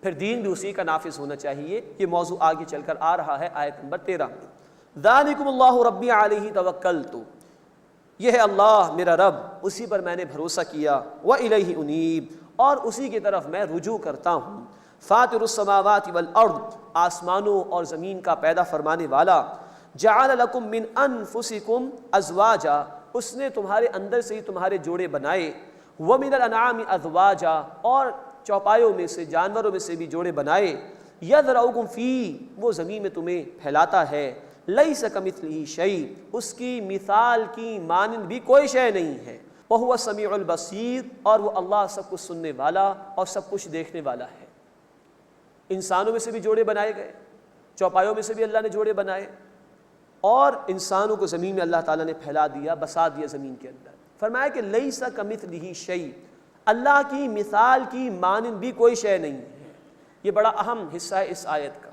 پھر دین بھی اسی کا نافذ ہونا چاہیے۔ یہ موضوع آگے چل کر آ رہا ہے آیت نمبر 13 میں۔ ذَلِكُمُ اللَّهُ رَبِّي عَلَيْهِ تَوَكَّلْتُ، یہ ہے اللہ میرا رب، اسی پر میں نے بھروسہ کیا۔ وَإِلَيْهِ أُنِيبُ، اور اسی کی طرف میں رجوع کرتا ہوں۔ فاطر السماوات والارض، آسمانوں اور زمین کا پیدا فرمانے والا۔ جعل لکم من انفسکم ازواجا، اس نے تمہارے اندر سے ہی تمہارے جوڑے بنائے۔ ومن الانعام ازواجا، اور چوپایوں میں سے جانوروں میں سے بھی جوڑے بنائے۔ یذرؤکم فی، وہ زمین میں تمہیں پھیلاتا ہے۔ لیس کمثلہ شیء، اس کی مثال کی مانند بھی کوئی شے نہیں ہے۔ وہو السمیع البصیر، اور وہ اللہ سب کچھ سننے والا اور سب کچھ دیکھنے والا ہے۔ انسانوں میں سے بھی جوڑے بنائے گئے، چوپایوں میں سے بھی اللہ نے جوڑے بنائے، اور انسانوں کو زمین میں اللہ تعالیٰ نے پھیلا دیا، بسا دیا زمین کے اندر۔ فرمایا کہ لیس کمثلہ شیء، اللہ کی مثال کی مانند بھی کوئی شے نہیں ہے۔ یہ بڑا اہم حصہ ہے اس آیت کا۔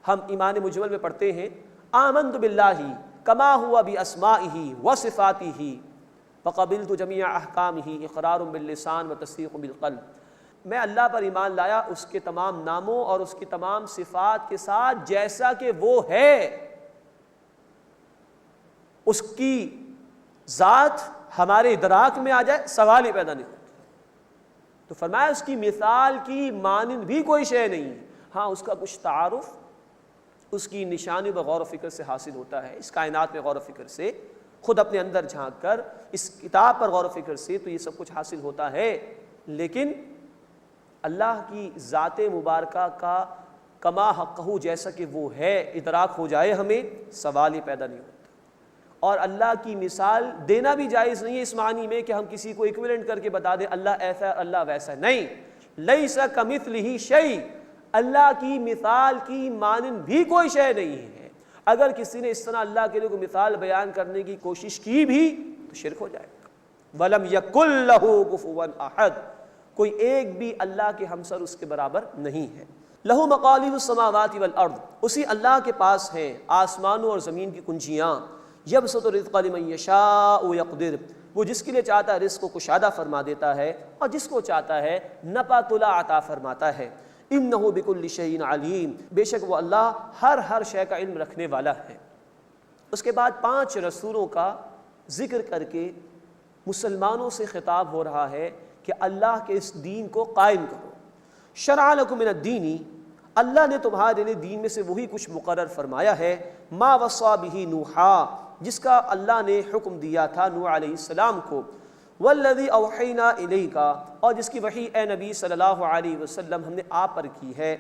ہم ایمان مجمل میں پڑھتے ہیں آمنت باللہ کما ہوا باسمائہ وصفاتہ وقبلت جمیع احکامہ اقرار باللسان وتصدیق بالقلب، میں اللہ پر ایمان لایا اس کے تمام ناموں اور اس کی تمام صفات کے ساتھ جیسا کہ وہ ہے۔ اس کی ذات ہمارے ادراک میں آ جائے سوال ہی پیدا نہیں ہوتا۔ تو فرمایا اس کی مثال کی مانند بھی کوئی شے نہیں ہے۔ ہاں اس کا کچھ تعارف اس کی نشانی پر غور و فکر سے حاصل ہوتا ہے، اس کائنات میں غور و فکر سے، خود اپنے اندر جھانک کر، اس کتاب پر غور و فکر سے تو یہ سب کچھ حاصل ہوتا ہے، لیکن اللہ کی ذات مبارکہ کا کما حقہ جیسا کہ وہ ہے ادراک ہو جائے ہمیں، سوال ہی پیدا نہیں ہوتا۔ اور اللہ کی مثال دینا بھی جائز نہیں ہے اس معنی میں کہ ہم کسی کو ایکویلنٹ کر کے بتا دیں اللہ ایسا ہے اللہ ویسا ہے، نہیں۔ لیس کمثلہ شیء، اللہ کی مثال کی مانند بھی کوئی شے نہیں ہے۔ اگر کسی نے اس طرح اللہ کے لیے کوئی مثال بیان کرنے کی کوشش کی بھی تو شرک ہو جائے گا۔ وَلَمْ يَكُن لَهُ كُفُوًا أَحَدٌ، کوئی ایک بھی اللہ کے ہمسر اس کے برابر نہیں ہے۔ لَهُ مَقَالِيدُ السَّمَاوَاتِ وَالْأَرْضِ، اسی اللہ کے پاس ہیں آسمانوں اور زمین کی کنجیاں۔ يَبْسُطُ الرِّزْقَ لِمَن يَشَاءُ وَيَقْدِرُ، وہ جس کے لیے چاہتا ہے رزق کو کشادہ فرما دیتا ہے اور جس کو چاہتا ہے نپا تلا عطا فرماتا ہے۔ انہ بکل شیء علیم، بے شک وہ اللہ ہر شے کا علم رکھنے والا ہے۔ اس کے بعد 5 رسولوں کا ذکر کر کے مسلمانوں سے خطاب ہو رہا ہے کہ اللہ کے اس دین کو قائم کرو۔ شرع لکم من الدین، اللہ نے تمہارے لیے دین میں سے وہی کچھ مقرر فرمایا ہے، ما وصا بہ نوحا، جس کا اللہ نے حکم دیا تھا نوح علیہ السلام کو، والذی اوحینا الیک، اور جس کی وحی اے نبی صلی اللہ علیہ وسلم ہم نے آپ پر کی ہے،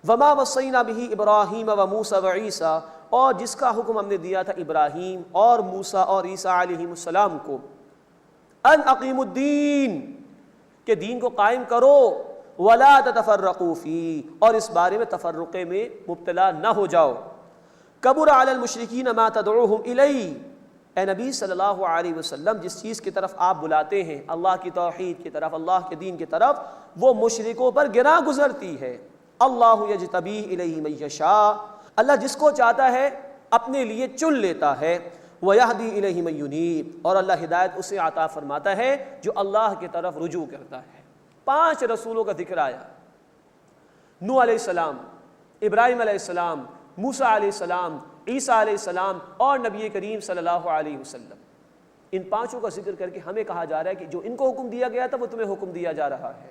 وما وصینا بہ ابراہیم و موسیٰ و عیسیٰ، اور جس کا حکم ہم نے دیا تھا ابراہیم اور موسیٰ اور عیسیٰ علیہ السلام کو، ان اقیموا الدین، کہ دین کو قائم کرو، ولا تتفرقوا فی، اور اس بارے میں تفرقے میں مبتلا نہ ہو جاؤ، کبر علی المشرکین ما تدعوہم الیہ، اے نبی صلی اللہ علیہ وسلم جس چیز کی طرف آپ بلاتے ہیں، اللہ کی توحید کی طرف، اللہ کے دین کی طرف، وہ مشرکوں پر گراں گزرتی ہے۔ اللہ یجتبی الیہ من یشاء، اللہ جس کو چاہتا ہے اپنے لیے چن لیتا ہے، ویہدی الیہ من ینیب، اور اللہ ہدایت اسے عطا فرماتا ہے جو اللہ کی طرف رجوع کرتا ہے۔ 5 رسولوں کا ذکر آیا، نوح علیہ السلام، ابراہیم علیہ السلام، موسیٰ علیہ السلام، عیسیٰ علیہ السلام اور نبی کریم صلی اللہ علیہ وسلم۔ ان 5 کا ذکر کر کے ہمیں کہا جا رہا ہے کہ جو ان کو حکم دیا گیا تھا وہ تمہیں حکم دیا جا رہا ہے،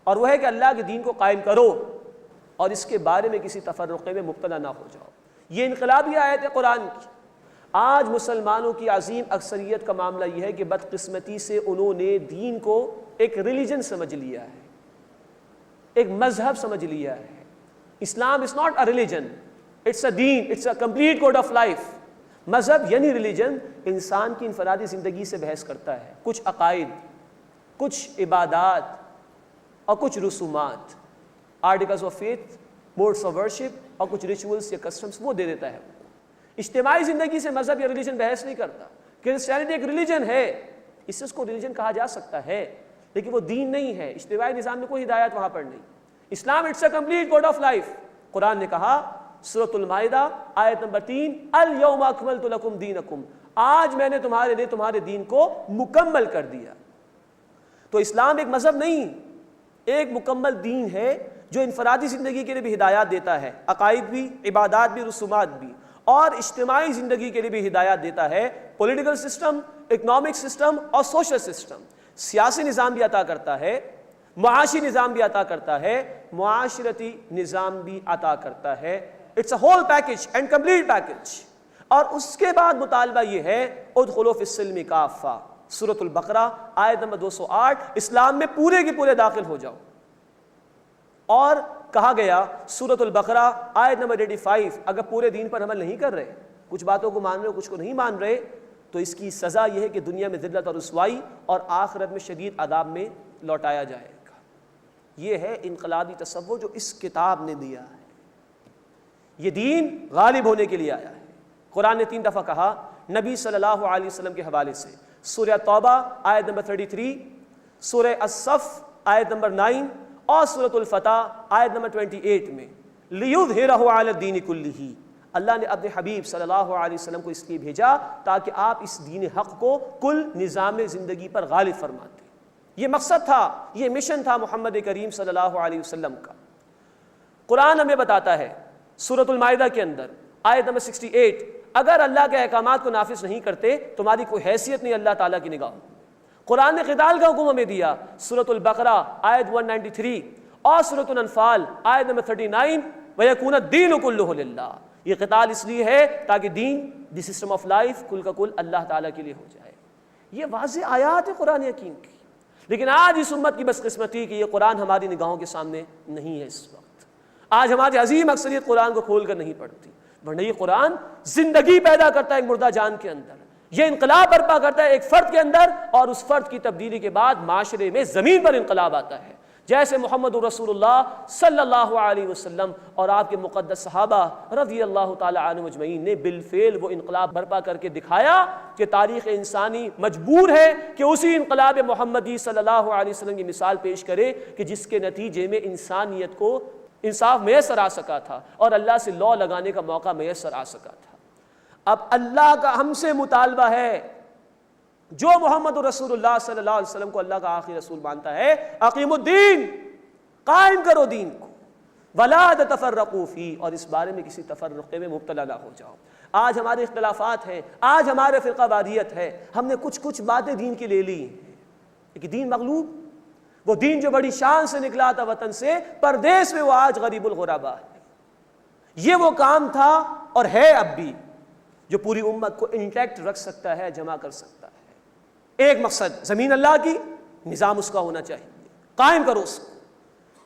اور وہ ہے کہ اللہ کے دین کو قائم کرو اور اس کے بارے میں کسی تفرقے میں مبتلا نہ ہو جاؤ۔ یہ انقلابی آیت ہے قرآن کی۔ آج مسلمانوں کی عظیم اکثریت کا معاملہ یہ ہے کہ بدقسمتی سے انہوں نے دین کو ایک ریلیجن سمجھ لیا ہے، ایک مذہب سمجھ لیا ہے۔ Islam is not a religion, it's a دین، it's a complete code of life. مذہب یعنی ریلیجن انسان کی انفرادی زندگی سے بحث کرتا ہے، کچھ عقائد، کچھ عبادات اور کچھ رسومات، articles of faith, modes of worship اور کچھ ریچولز یا کسٹمز وہ دے دیتا ہے۔ اجتماعی زندگی سے مذہب یا ریلیجن بحث نہیں کرتا۔ کرسچینٹی ایک ریلیجن ہے، اس کو ریلیجن کہا جا سکتا ہے، لیکن وہ دین نہیں ہے۔ اجتماعی نظام میں کوئی ہدایت وہاں پر نہیں۔ Islam it's a complete code of life. Quran نے کہا سورۃ المائدہ آیت نمبر 3، الیوم اکملت لکم دینکم، آج میں نے تمہارے لیے تمہارے دین کو مکمل کر دیا۔ تو اسلام ایک مذہب نہیں، ایک مکمل دین ہے جو انفرادی زندگی کے لیے بھی ہدایات دیتا ہے، عقائد بھی، عبادات بھی، رسومات بھی، اور اجتماعی زندگی کے لیے بھی ہدایات دیتا ہے، پولیٹیکل سسٹم، اکنامک سسٹم اور سوشل سسٹم، سیاسی نظام بھی عطا کرتا ہے، معاشی نظام بھی عطا کرتا ہے، معاشرتی نظام بھی عطا کرتا ہے۔ It's a whole package and complete package. اور اس کے بعد مطالبہ یہ ہے ادخلوا فی السلم کافہ، سورۃ البقرہ آیت نمبر 208، اسلام میں پورے کے پورے داخل ہو جاؤ۔ اور کہا گیا سورۃ البقرہ آیت نمبر 85، اگر پورے دین پر عمل نہیں کر رہے، کچھ باتوں کو مان رہے کچھ کو نہیں مان رہے، تو اس کی سزا یہ ہے کہ دنیا میں ذلت اور رسوائی اور آخرت میں شدید عذاب میں لوٹایا جائے گا۔ یہ ہے انقلابی تصور جو اس کتاب نے دیا ہے۔ یہ دین غالب ہونے کے لیے آیا ہے۔ قرآن نے 3 دفعہ کہا نبی صلی اللہ علیہ وسلم کے حوالے سے، سورہ توبہ آیت نمبر 33، سورہ الصف آیت نمبر 9 اور سورۃ الفتح آیت نمبر 28 میں، لِیُظْہِرَہُ عَلَى الدِّینِ کُلِّہِ، اللہ نے اپنے حبیب صلی اللہ علیہ وسلم کو اس لیے بھیجا تاکہ آپ اس دین حق کو کل نظام زندگی پر غالب فرماتے۔ یہ مقصد تھا، یہ مشن تھا محمد کریم صلی اللہ علیہ وسلم کا۔ قرآن ہمیں بتاتا ہے سورۃ المائدہ کے اندر آیت نمبر 68، اگر اللہ کے احکامات کو نافذ نہیں کرتے تمہاری کوئی حیثیت نہیں اللہ تعالیٰ کی نگاہوں۔ قرآن نے قتال کا حکم ہمیں دیا، سورۃ البقرہ آیت 193 اور سورۃ الانفال آیت نمبر 39، وَيَكُونَ الدِّينُ كُلُّهُ لِلَّهِ، یہ قتال اس لیے ہے تاکہ دین، دی سسٹم آف لائف کل کا کل اللہ تعالیٰ کے لیے ہو جائے۔ یہ واضح آیات ہے قرآن حکیم کی، لیکن آج اس امت کی بدقسمتی کہ یہ قرآن ہماری نگاہوں کے سامنے نہیں ہے۔ اس وقت آج ہماری عظیم اکثریت قرآن کو کھول کر نہیں پڑھتی، ورنہ یہ قرآن زندگی پیدا کرتا ہے ایک مردہ جان کے اندر، یہ انقلاب برپا کرتا ہے ایک فرد کے اندر، اور اس فرد کی تبدیلی کے بعد معاشرے میں زمین پر انقلاب آتا ہے، جیسے محمد رسول اللہ صلی اللہ علیہ وسلم اور آپ کے مقدس صحابہ رضی اللہ تعالی عنہم اجمعین نے بالفعل وہ انقلاب برپا کر کے دکھایا کہ تاریخ انسانی مجبور ہے کہ اسی انقلاب محمدی صلی اللہ علیہ وسلم کی مثال پیش کرے کہ جس کے نتیجے میں انسانیت کو انصاف میسر آ سکا تھا اور اللہ سے لا لگانے کا موقع میسر آ سکا تھا۔ اب اللہ کا ہم سے مطالبہ ہے، جو محمد رسول اللہ صلی اللہ علیہ وسلم کو اللہ کا آخری رسول مانتا ہے، اقیم الدین، قائم کرو دین کو، ولا تتفرقوا فی، اور اس بارے میں کسی تفرقے میں مبتلا نہ ہو جاؤ۔ آج ہمارے اختلافات ہیں، آج ہمارے فرقہ واریت ہے، ہم نے کچھ باتیں دین کی لے لی، لیکن دین مغلوب، وہ دین جو بڑی شان سے نکلا تھا وطن سے، پردیس میں وہ آج غریب الغربا ہے۔ یہ وہ کام تھا اور ہے اب بھی جو پوری امت کو انٹیکٹ رکھ سکتا ہے، جمع کر سکتا ہے۔ ایک مقصد، زمین اللہ کی، نظام اس کا ہونا چاہیے، قائم کرو اس کو۔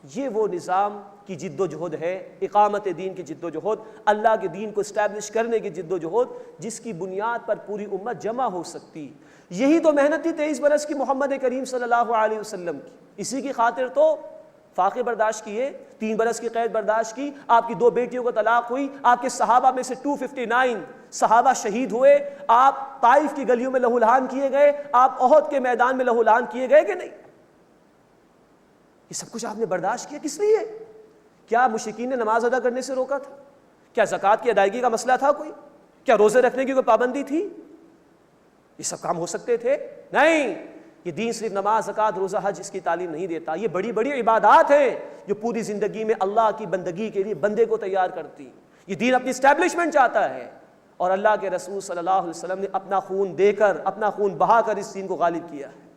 یہ وہ نظام کی جد و جہد ہے، اقامت دین کی جد و جہد، اللہ کے دین کو اسٹیبلش کرنے کی جد و جہد، جس کی بنیاد پر پوری امت جمع ہو سکتی۔ یہی تو محنت تھی 23 برس کی محمد کریم صلی اللہ علیہ وسلم کی۔ اسی کی خاطر تو فاقے برداشت کیے، 3 برس کی قید برداشت کی، آپ کی 2 بیٹیوں کو طلاق ہوئی، آپ کے صحابہ میں سے 259 صحابہ شہید ہوئے، آپ طائف کی گلیوں میں لہو لہان کیے گئے، آپ احد کے میدان میں لہو لہان کیے گئے کہ نہیں؟ یہ سب کچھ آپ نے برداشت کیا کس لیے؟ کیا مشرکین نے نماز ادا کرنے سے روکا تھا؟ کیا زکوٰۃ کی ادائیگی کا مسئلہ تھا کوئی؟ کیا روزے رکھنے کی کوئی پابندی تھی؟ یہ سب کام ہو سکتے تھے؟ نہیں، یہ دین صرف نماز، زکوٰۃ، روزہ، حج اس کی تعلیم نہیں دیتا، یہ بڑی بڑی عبادات ہیں جو پوری زندگی میں اللہ کی بندگی کے لیے بندے کو تیار کرتی۔ یہ دین اپنی اسٹیبلشمنٹ چاہتا ہے، اور اللہ کے رسول صلی اللہ علیہ وسلم نے اپنا خون دے کر، اپنا خون بہا کر اس دین کو غالب کیا ہے۔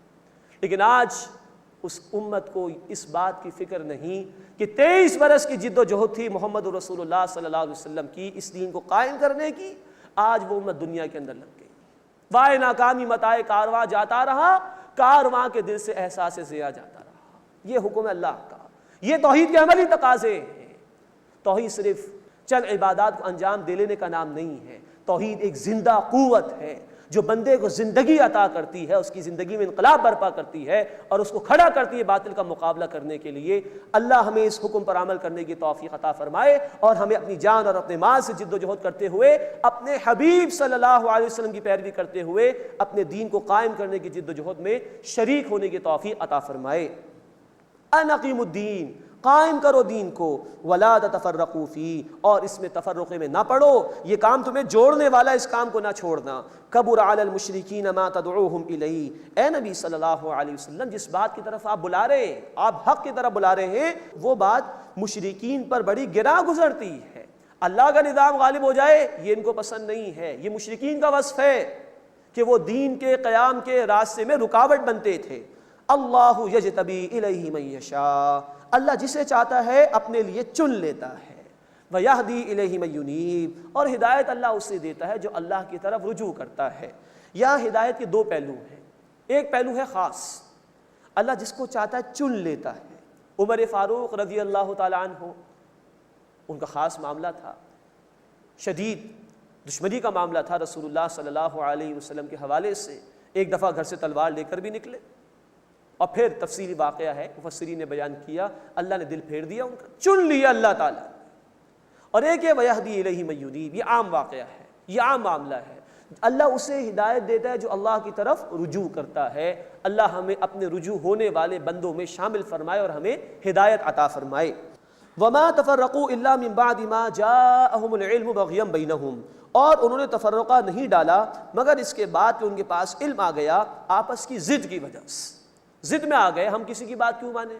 لیکن آج اس امت کو اس بات کی فکر نہیں کہ 23 برس کی جد و جہد تھی محمد رسول اللہ صلی اللہ علیہ وسلم کی اس دین کو قائم کرنے کی، آج وہ امت دنیا کے اندر لگ گئی۔ وائے ناکامی متائے کارواں جاتا رہا، کارواں کے دل سے احساس ضیاء جاتا رہا۔ یہ حکم اللہ کا، یہ توحید کے عملی تقاضے ہیں۔ توحید صرف چند عبادات کو انجام دے لینے کا نام نہیں ہے، توحید ایک زندہ قوت ہے جو بندے کو زندگی عطا کرتی ہے، اس کی زندگی میں انقلاب برپا کرتی ہے اور اس کو کھڑا کرتی ہے باطل کا مقابلہ کرنے کے لیے۔ اللہ ہمیں اس حکم پر عمل کرنے کی توفیق عطا فرمائے، اور ہمیں اپنی جان اور اپنے مال سے جد و جہد کرتے ہوئے، اپنے حبیب صلی اللہ علیہ وسلم کی پیروی کرتے ہوئے اپنے دین کو قائم کرنے کی جد و جہد میں شریک ہونے کی توفیق عطا فرمائے۔ ان اقیموا الدین، قائم کرو دین کو، ولا تتفرقوا فی، اور اس میں تفرقے میں نہ پڑو، یہ کام تمہیں جوڑنے والا، اس کام کو نہ چھوڑنا۔ کبر علی المشرکین ما تدعوہم الیہ، اے نبی صلی اللہ علیہ وسلم جس بات کی طرف آپ بلا رہے ہیں، آپ حق کی طرف بلا رہے ہیں، وہ بات مشرکین پر بڑی گراں گزرتی ہے۔ اللہ کا نظام غالب ہو جائے یہ ان کو پسند نہیں ہے، یہ مشرکین کا وصف ہے کہ وہ دین کے قیام کے راستے میں رکاوٹ بنتے تھے۔ اللہ یجتبی الیہ من یشاء، اللہ جسے چاہتا ہے اپنے لیے چن لیتا ہے۔ وَيَهْدِي إِلَيْهِ مَن يُنِيبُ، اور ہدایت اللہ اسے دیتا ہے جو اللہ کی طرف رجوع کرتا ہے۔ یہاں ہدایت کے 2 پہلو ہیں، ایک پہلو ہے خاص، اللہ جس کو چاہتا ہے چن لیتا ہے۔ عمر فاروق رضی اللہ تعالیٰ عنہ، ان کا خاص معاملہ تھا، شدید دشمنی کا معاملہ تھا رسول اللہ صلی اللہ علیہ وسلم کے حوالے سے۔ ایک دفعہ گھر سے تلوار لے کر بھی نکلے، اور پھر تفصیلی واقعہ ہے، مفسرین نے بیان کیا، اللہ نے دل پھیر دیا ان کا، چن لیا اللہ تعالیٰ۔ اور ایک ہے وَيَهْدِي إِلَيْهِ مَن يُنِيبُ، یہ عام واقعہ ہے، یہ عام معاملہ ہے، اللہ اسے ہدایت دیتا ہے جو اللہ کی طرف رجوع کرتا ہے۔ اللہ ہمیں اپنے رجوع ہونے والے بندوں میں شامل فرمائے اور ہمیں ہدایت عطا فرمائے۔ وَمَا تَفَرَّقُوا إِلَّا مِن بَعْدِ مَا جَاءَهُمُ الْعِلْمُ بَغْيًا بَيْنَهُمْ، اور انہوں نے تفرقہ نہیں ڈالا مگر اس کے بعد کہ ان کے پاس علم آ گیا آپس کی ضد کی وجہ سے۔ ضد میں آ گئے، ہم کسی کی بات کیوں مانیں،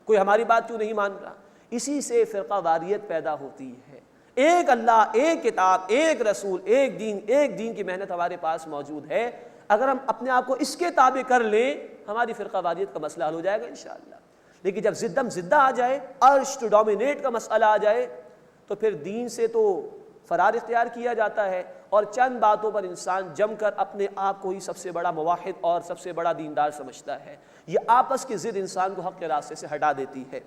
کوئی ہماری بات کیوں نہیں مان رہا، اسی سے فرقہ واریت پیدا ہوتی ہے۔ ایک اللہ، ایک کتاب، ایک رسول، ایک دین کی محنت ہمارے پاس موجود ہے، اگر ہم اپنے آپ کو اس کے تابع کر لیں ہماری فرقہ واریت کا مسئلہ حل ہو جائے گا انشاءاللہ۔ لیکن جب زدہ آ جائے، عرش ٹو ڈومینیٹ کا مسئلہ آ جائے، تو پھر دین سے تو فرار اختیار کیا جاتا ہے، اور چند باتوں پر انسان جم کر اپنے آپ کو ہی سب سے بڑا موحد اور سب سے بڑا دیندار سمجھتا ہے۔ یہ آپس کی ضد انسان کو حق کے راستے سے ہٹا دیتی ہے۔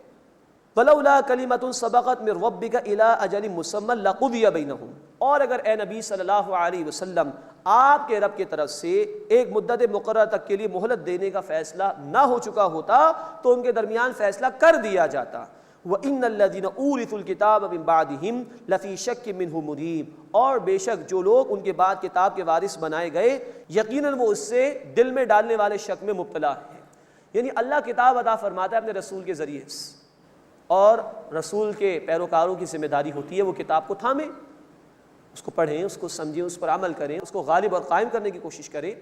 وَلَوْلَا كَلِمَةٌ سَبَقَتْ مِن رَبِّكَ إِلَىٰ أَجَلٍ مُّسَمًّى لَقُضِيَ بَيْنَهُمْ، اور اگر اے نبی صلی اللہ علیہ وسلم آپ کے رب کی طرف سے ایک مدت مقررہ تک کے لیے مہلت دینے کا فیصلہ نہ ہو چکا ہوتا تو ان کے درمیان فیصلہ کر دیا جاتا۔ وَإِنَّ الَّذِينَ أُورِثُوا الْكِتَابَ مِن بَعْدِهِمْ لَفِي شَكٍّ مِّنْهُ مُرِيبٍ، اور بے شک جو لوگ ان کے بعد کتاب کے وارث بنائے گئے یقیناً وہ اس سے دل میں ڈالنے والے شک میں مبتلا ہیں۔ یعنی اللہ کتاب عطا فرماتا ہے اپنے رسول کے ذریعے سے، اور رسول کے پیروکاروں کی ذمہ داری ہوتی ہے وہ کتاب کو تھامیں، اس کو پڑھیں، اس کو سمجھیں، اس پر عمل کریں، اس کو غالب اور قائم کرنے کی کوشش کریں،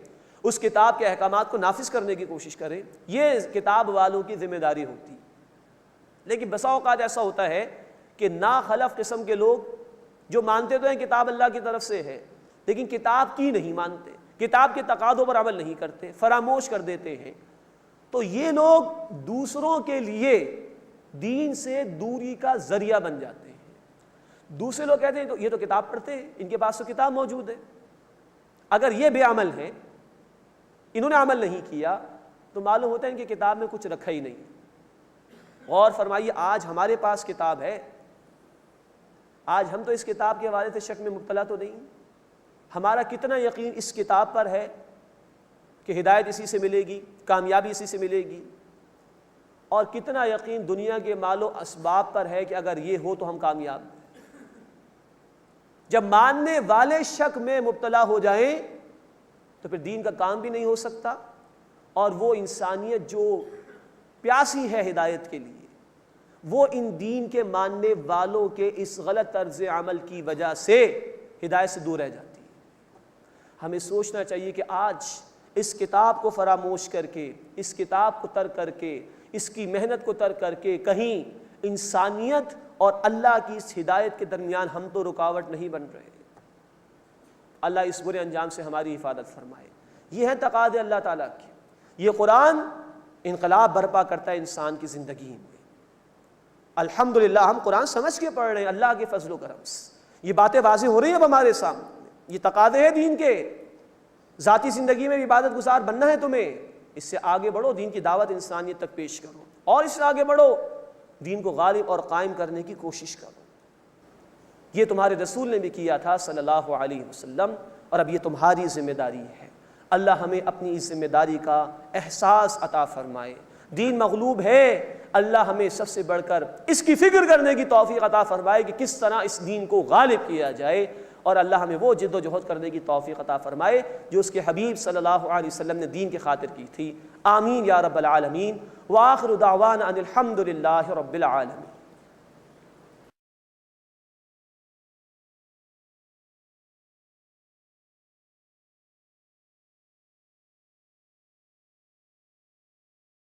اس کتاب کے احکامات کو نافذ کرنے کی کوشش کریں، یہ کتاب والوں کی ذمہ داری ہوتی ہے۔ لیکن بسا اوقات ایسا ہوتا ہے کہ ناخلف قسم کے لوگ جو مانتے تو ہیں کتاب اللہ کی طرف سے ہے، لیکن کتاب کی نہیں مانتے، کتاب کے تقاضوں پر عمل نہیں کرتے، فراموش کر دیتے ہیں، تو یہ لوگ دوسروں کے لیے دین سے دوری کا ذریعہ بن جاتے ہیں. دوسرے لوگ کہتے ہیں تو یہ تو کتاب پڑھتے ہیں، ان کے پاس تو کتاب موجود ہے. اگر یہ بے عمل ہیں، انہوں نے عمل نہیں کیا، تو معلوم ہوتا ہے ان کی کتاب میں کچھ رکھا ہی نہیں. غور فرمائیے، آج ہمارے پاس کتاب ہے، آج ہم تو اس کتاب کے حوالے سے شک میں مبتلا تو نہیں. ہمارا کتنا یقین اس کتاب پر ہے کہ ہدایت اسی سے ملے گی، کامیابی اسی سے ملے گی، اور کتنا یقین دنیا کے مال و اسباب پر ہے کہ اگر یہ ہو تو ہم کامیاب ہیں. جب ماننے والے شک میں مبتلا ہو جائیں تو پھر دین کا کام بھی نہیں ہو سکتا، اور وہ انسانیت جو پیاسی ہے ہدایت کے لیے، وہ ان دین کے ماننے والوں کے اس غلط طرز عمل کی وجہ سے ہدایت سے دور رہ جاتی ہے. ہمیں سوچنا چاہیے کہ آج اس کتاب کو فراموش کر کے، اس کتاب کو ترک کر کے، اس کی محنت کو ترک کر کے کہیں انسانیت اور اللہ کی اس ہدایت کے درمیان ہم تو رکاوٹ نہیں بن رہے. اللہ اس برے انجام سے ہماری حفاظت فرمائے. یہ ہے تقاضے اللہ تعالیٰ کے. یہ قرآن انقلاب برپا کرتا ہے انسان کی زندگی میں. الحمدللہ ہم قرآن سمجھ کے پڑھ رہے ہیں اللہ کے فضل و کرم سے. یہ باتیں واضح ہو رہی ہیں اب ہمارے سامنے. یہ تقاضے ہیں دین کے. ذاتی زندگی میں بھی عبادت گزار بننا ہے تمہیں، اس سے آگے بڑھو، دین کی دعوت انسانیت تک پیش کرو، اور اس سے آگے بڑھو، دین کو غالب اور قائم کرنے کی کوشش کرو. یہ تمہارے رسول نے بھی کیا تھا صلی اللہ علیہ وسلم، اور اب یہ تمہاری ذمہ داری ہے. اللہ ہمیں اپنی اس ذمہ داری کا احساس عطا فرمائے. دین مغلوب ہے، اللہ ہمیں سب سے بڑھ کر اس کی فکر کرنے کی توفیق عطا فرمائے کہ کس طرح اس دین کو غالب کیا جائے، اور اللہ ہمیں وہ جد و جہد کرنے کی توفیق عطا فرمائے جو اس کے حبیب صلی اللہ علیہ وسلم نے دین کی خاطر کی تھی. آمین یا رب العالمین. وآخر دعوانا ان الحمد للہ رب العالمین.